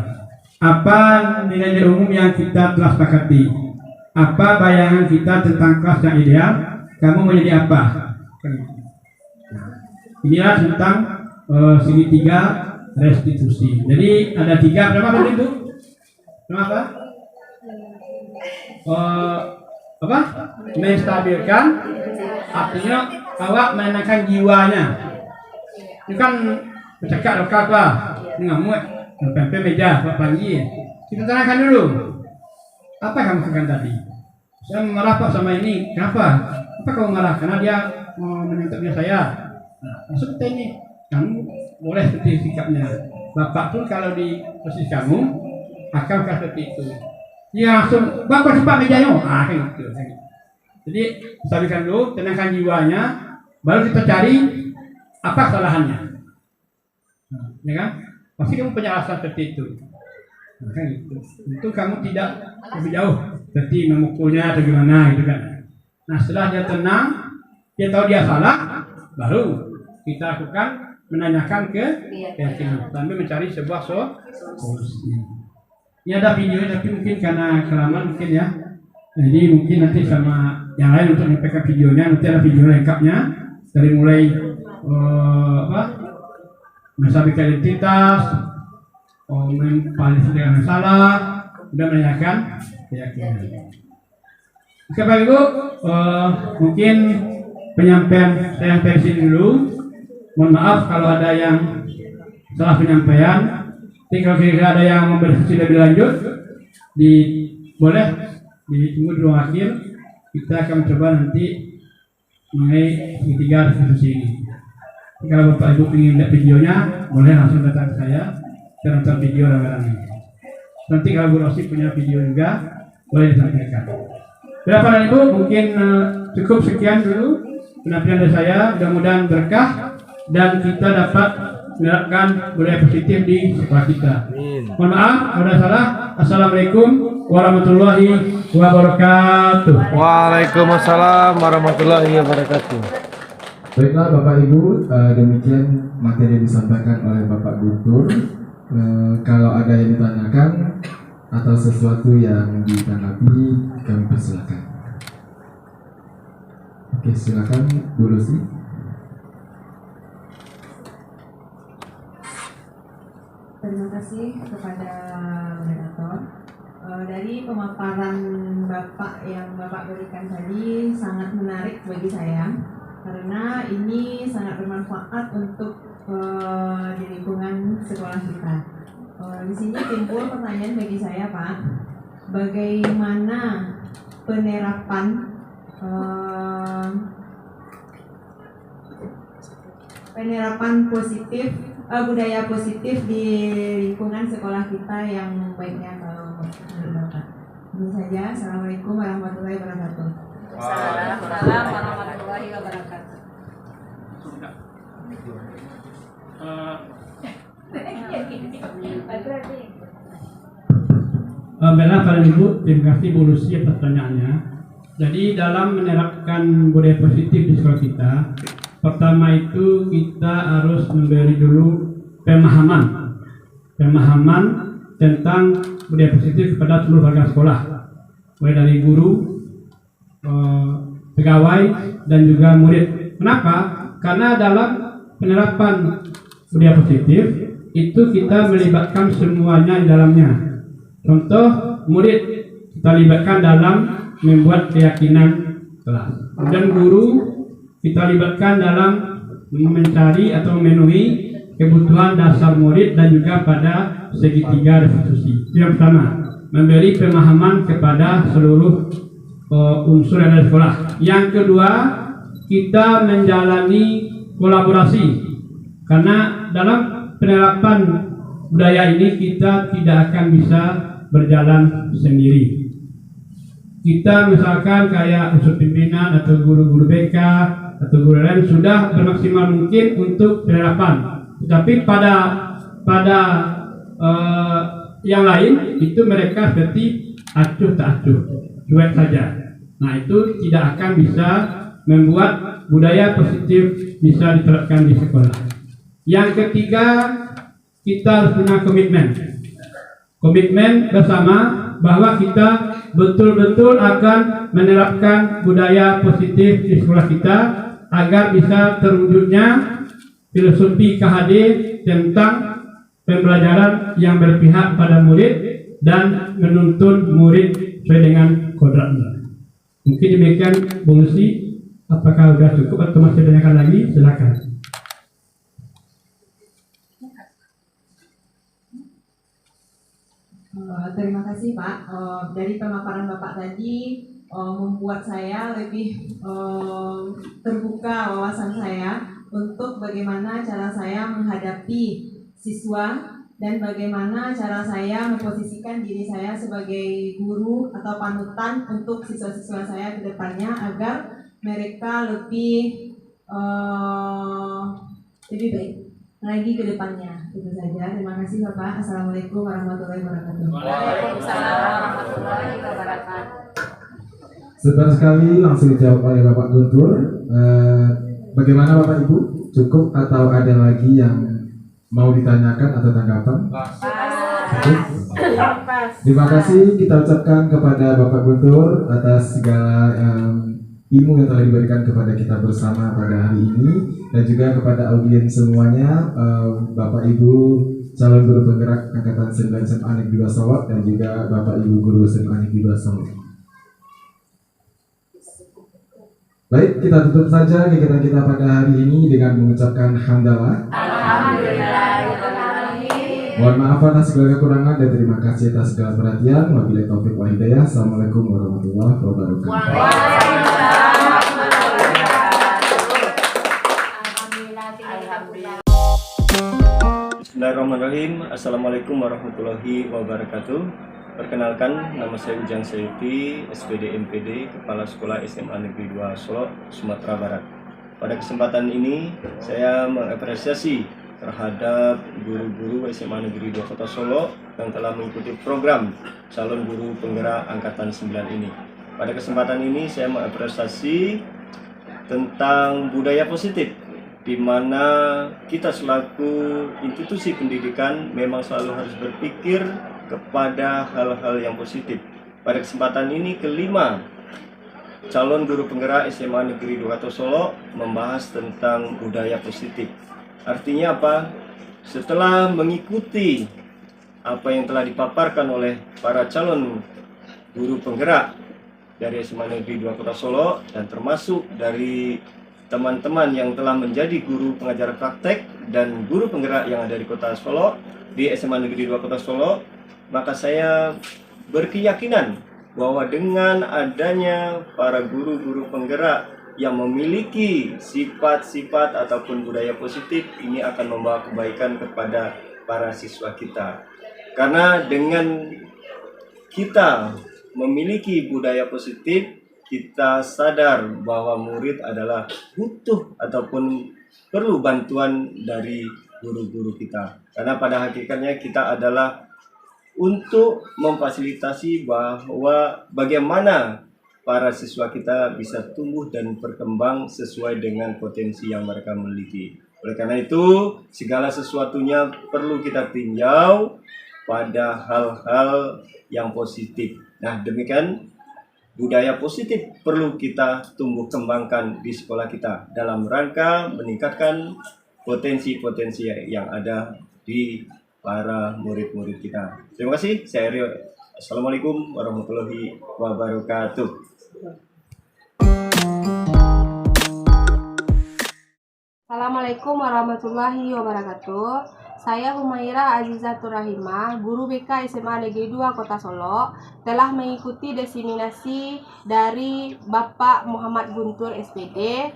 Apa nilai umum yang kita telah sepakati? Apa bayangan kita tentang kelas yang ideal? Kamu menjadi apa? Inilah tentang segitiga restitusi. Jadi ada tiga, berapa tadi Bu? Berapa? Apa? Menstabilkan, artinya awak menenangkan jiwanya. Itu kan bercakap lokal lah, ngamuk, sampai meja, buat pagi. Kita tenangkan dulu. Apa yang kamu lakukan tadi? Saya marah Pak sama ini. Kenapa? Apa kamu marah? Karena dia menentangnya saya. Nah, maksud kita ini, kamu boleh seperti sikapnya. Bapak pun kalau di posisi kamu akan seperti itu. Dia langsung, Bapak cepat mejanya. Kayak gitu. Jadi stabilkan dulu, tenangkan jiwanya, baru kita cari apa kesalahannya. Nah, ya kan? Pasti kamu punya alasan seperti itu. Nah, kan gitu. Itu kamu tidak lebih jauh seperti memukulnya atau gimana gitu kan. Nah, setelah dia tenang, dia tahu dia salah, baru kita lakukan menanyakan keyakinan sambil mencari sebuah solusi. Ini ada videonya tapi mungkin karena kelamaan mungkin ya. Jadi mungkin nanti sama yang lain untuk menyampaikan videonya, nanti ada video lengkapnya dari mulai menstabilkan identitas, memvalidasi dengan salah, dan menanyakan keyakinan. Oke Bapak Ibu, mungkin penyampaian saya sampai sini dulu. Mohon maaf kalau ada yang salah penyampaian. Jadi kalau kira-kira ada yang mau berdiskusi lebih lanjut, boleh ditunggu di ruang akhir. Kita akan coba nanti mengenai segitiga diskusi ini. Kalau Bapak Ibu ingin lihat videonya, boleh langsung datang ke saya. Kita nonton video rame-rame. Nanti kalau Bu Rosi punya video juga, boleh disampaikan. Bapak dan Ibu, mungkin cukup sekian dulu penampilan dari saya. Mudah-mudahan berkah dan kita dapat menerapkan budaya positif di sekolah kita. Mohon maaf kalau ada salah. Assalamualaikum warahmatullahi wabarakatuh. Waalaikumsalam warahmatullahi wabarakatuh. Baiklah Bapak Ibu, demikian materi yang disampaikan oleh Bapak Guntur. Kalau ada yang ditanyakan atau sesuatu yang ditanggapi, kami persilakan. Oke, silakan Bu Lucy. Terima kasih kepada moderator. Dari pemaparan Bapak yang Bapak berikan tadi sangat menarik bagi saya karena ini sangat bermanfaat untuk di lingkungan sekolah kita. Di sini timbul pertanyaan bagi saya, Pak, bagaimana penerapan positif budaya positif di lingkungan sekolah kita yang baiknya kalau menurut Bapak. Ini saja. Assalamualaikum warahmatullahi wabarakatuh. Waalaikumsalam warahmatullahi wabarakatuh. Baiklah Bapak Ibu, terima kasih Bu Lucy pertanyaannya. Jadi dalam menerapkan budaya positif di sekolah kita, pertama itu kita harus memberi dulu pemahaman tentang budaya positif kepada seluruh warga sekolah, mulai dari guru, pegawai, dan juga murid. Kenapa? Karena dalam penerapan budaya positif itu kita melibatkan semuanya di dalamnya. Contoh, murid kita libatkan dalam membuat keyakinan kelas, dan guru kita libatkan dalam mencari atau memenuhi kebutuhan dasar murid dan juga pada segitiga restitusi. Yang pertama, memberi pemahaman kepada seluruh unsur yang ada di sekolah. Yang kedua, kita menjalani kolaborasi, karena dalam penerapan budaya ini kita tidak akan bisa berjalan sendiri. Kita misalkan kayak unsur pimpinan atau guru-guru BK atau guru lain sudah bermaksimal mungkin untuk penerapan, tetapi pada yang lain itu mereka seperti acuh tak acuh, cuek saja. Nah, itu tidak akan bisa membuat budaya positif bisa diterapkan di sekolah. Yang ketiga, kita harus punya komitmen bersama bahwa kita betul-betul akan menerapkan budaya positif di sekolah kita agar bisa terwujudnya filosofi KHD tentang pembelajaran yang berpihak pada murid dan menuntun murid sesuai dengan kodratnya. Mungkin demikian Bu Lucy, apakah sudah cukup atau masih tanyakan lagi? Silakan. Terima kasih Pak. Dari pemaparan Bapak tadi membuat saya lebih terbuka wawasan saya untuk bagaimana cara saya menghadapi siswa dan bagaimana cara saya memposisikan diri saya sebagai guru atau panutan untuk siswa-siswa saya ke depannya agar mereka lebih baik lagi ke depannya. Itu saja. Terima kasih Bapak. Assalamualaikum warahmatullahi wabarakatuh. Waalaikumsalam warahmatullahi wabarakatuh. Sebentar sekali langsung dijawab oleh Bapak Guntur. Bagaimana Bapak Ibu? Cukup atau ada lagi yang mau ditanyakan atau tanggapan? Terima kasih kita ucapkan kepada Bapak Guntur atas segala ilmu yang telah diberikan kepada kita bersama pada hari ini, dan juga kepada audiens semuanya, Bapak Ibu calon guru penggerak angkatan 9 SMA Negeri 2 Solo dan juga Bapak Ibu guru SMA Negeri 2 Solo. Baik, kita tutup saja kegiatan kita pada hari ini dengan mengucapkan hamdalah. Mohon maaf atas segala kekurangan dan terima kasih atas segala perhatian. Wabillahi taufiq wal hidayah. Assalamualaikum warahmatullahi wabarakatuh. Bismillahirrahmanirrahim. Assalamualaikum warahmatullahi wabarakatuh. Perkenalkan, nama saya Ujang Saifi, SPD MPD, Kepala Sekolah SMA Negeri 2 Solo, Sumatera Barat. Pada kesempatan ini, saya mengapresiasi terhadap guru-guru SMA Negeri 2 Kota Solo yang telah mengikuti program calon guru penggerak angkatan 9 ini. Pada kesempatan ini saya mengapresiasi tentang budaya positif, di mana kita selaku institusi pendidikan memang selalu harus berpikir kepada hal-hal yang positif. Pada kesempatan ini kelima, calon guru penggerak SMA Negeri 2 Kota Solo membahas tentang budaya positif. Artinya apa? Setelah mengikuti apa yang telah dipaparkan oleh para calon guru penggerak dari SMA Negeri 2 Kota Solo dan termasuk dari teman-teman yang telah menjadi guru pengajar praktek dan guru penggerak yang ada di Kota Solo, di SMA Negeri 2 Kota Solo, maka saya berkeyakinan bahwa dengan adanya para guru-guru penggerak yang memiliki sifat-sifat ataupun budaya positif, ini akan membawa kebaikan kepada para siswa kita. Karena dengan kita memiliki budaya positif, kita sadar bahwa murid adalah butuh ataupun perlu bantuan dari guru-guru kita. Karena pada hakikatnya kita adalah untuk memfasilitasi bahwa bagaimana para siswa kita bisa tumbuh dan berkembang sesuai dengan potensi yang mereka miliki. Oleh karena itu, segala sesuatunya perlu kita tinjau pada hal-hal yang positif. Nah, demikian budaya positif perlu kita tumbuh kembangkan di sekolah kita dalam rangka meningkatkan potensi-potensi yang ada di para murid-murid kita. Terima kasih. Saya Rio. Assalamualaikum warahmatullahi wabarakatuh. Assalamualaikum warahmatullahi wabarakatuh. Saya Humaira Azizatur Rahimah, guru BK SMA Negeri 2 Kota Solo, telah mengikuti diseminasi dari Bapak Muhammad Guntur SPD,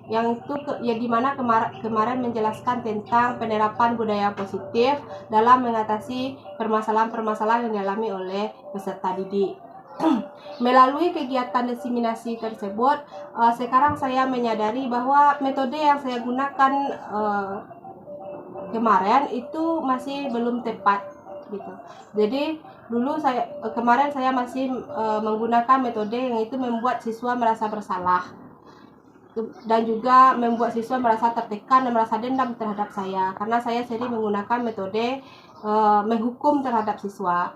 yang itu di mana kemarin menjelaskan tentang penerapan budaya positif dalam mengatasi permasalahan-permasalahan yang dialami oleh peserta didik. Melalui kegiatan diseminasi tersebut, sekarang saya menyadari bahwa metode yang saya gunakan kemarin itu masih belum tepat gitu. Jadi kemarin saya masih menggunakan metode yang itu membuat siswa merasa bersalah dan juga membuat siswa merasa tertekan dan merasa dendam terhadap saya, karena saya sendiri menggunakan metode menghukum terhadap siswa.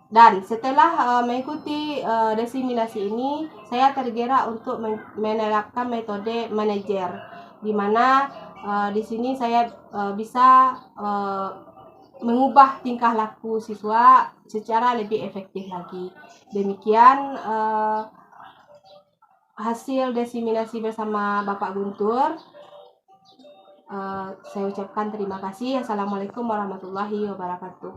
Dan setelah mengikuti diseminasi ini, saya tergerak untuk menerapkan metode manajer, di mana di sini saya bisa mengubah tingkah laku siswa secara lebih efektif lagi. Demikian hasil diseminasi bersama Bapak Guntur. Saya ucapkan terima kasih. Assalamualaikum warahmatullahi wabarakatuh.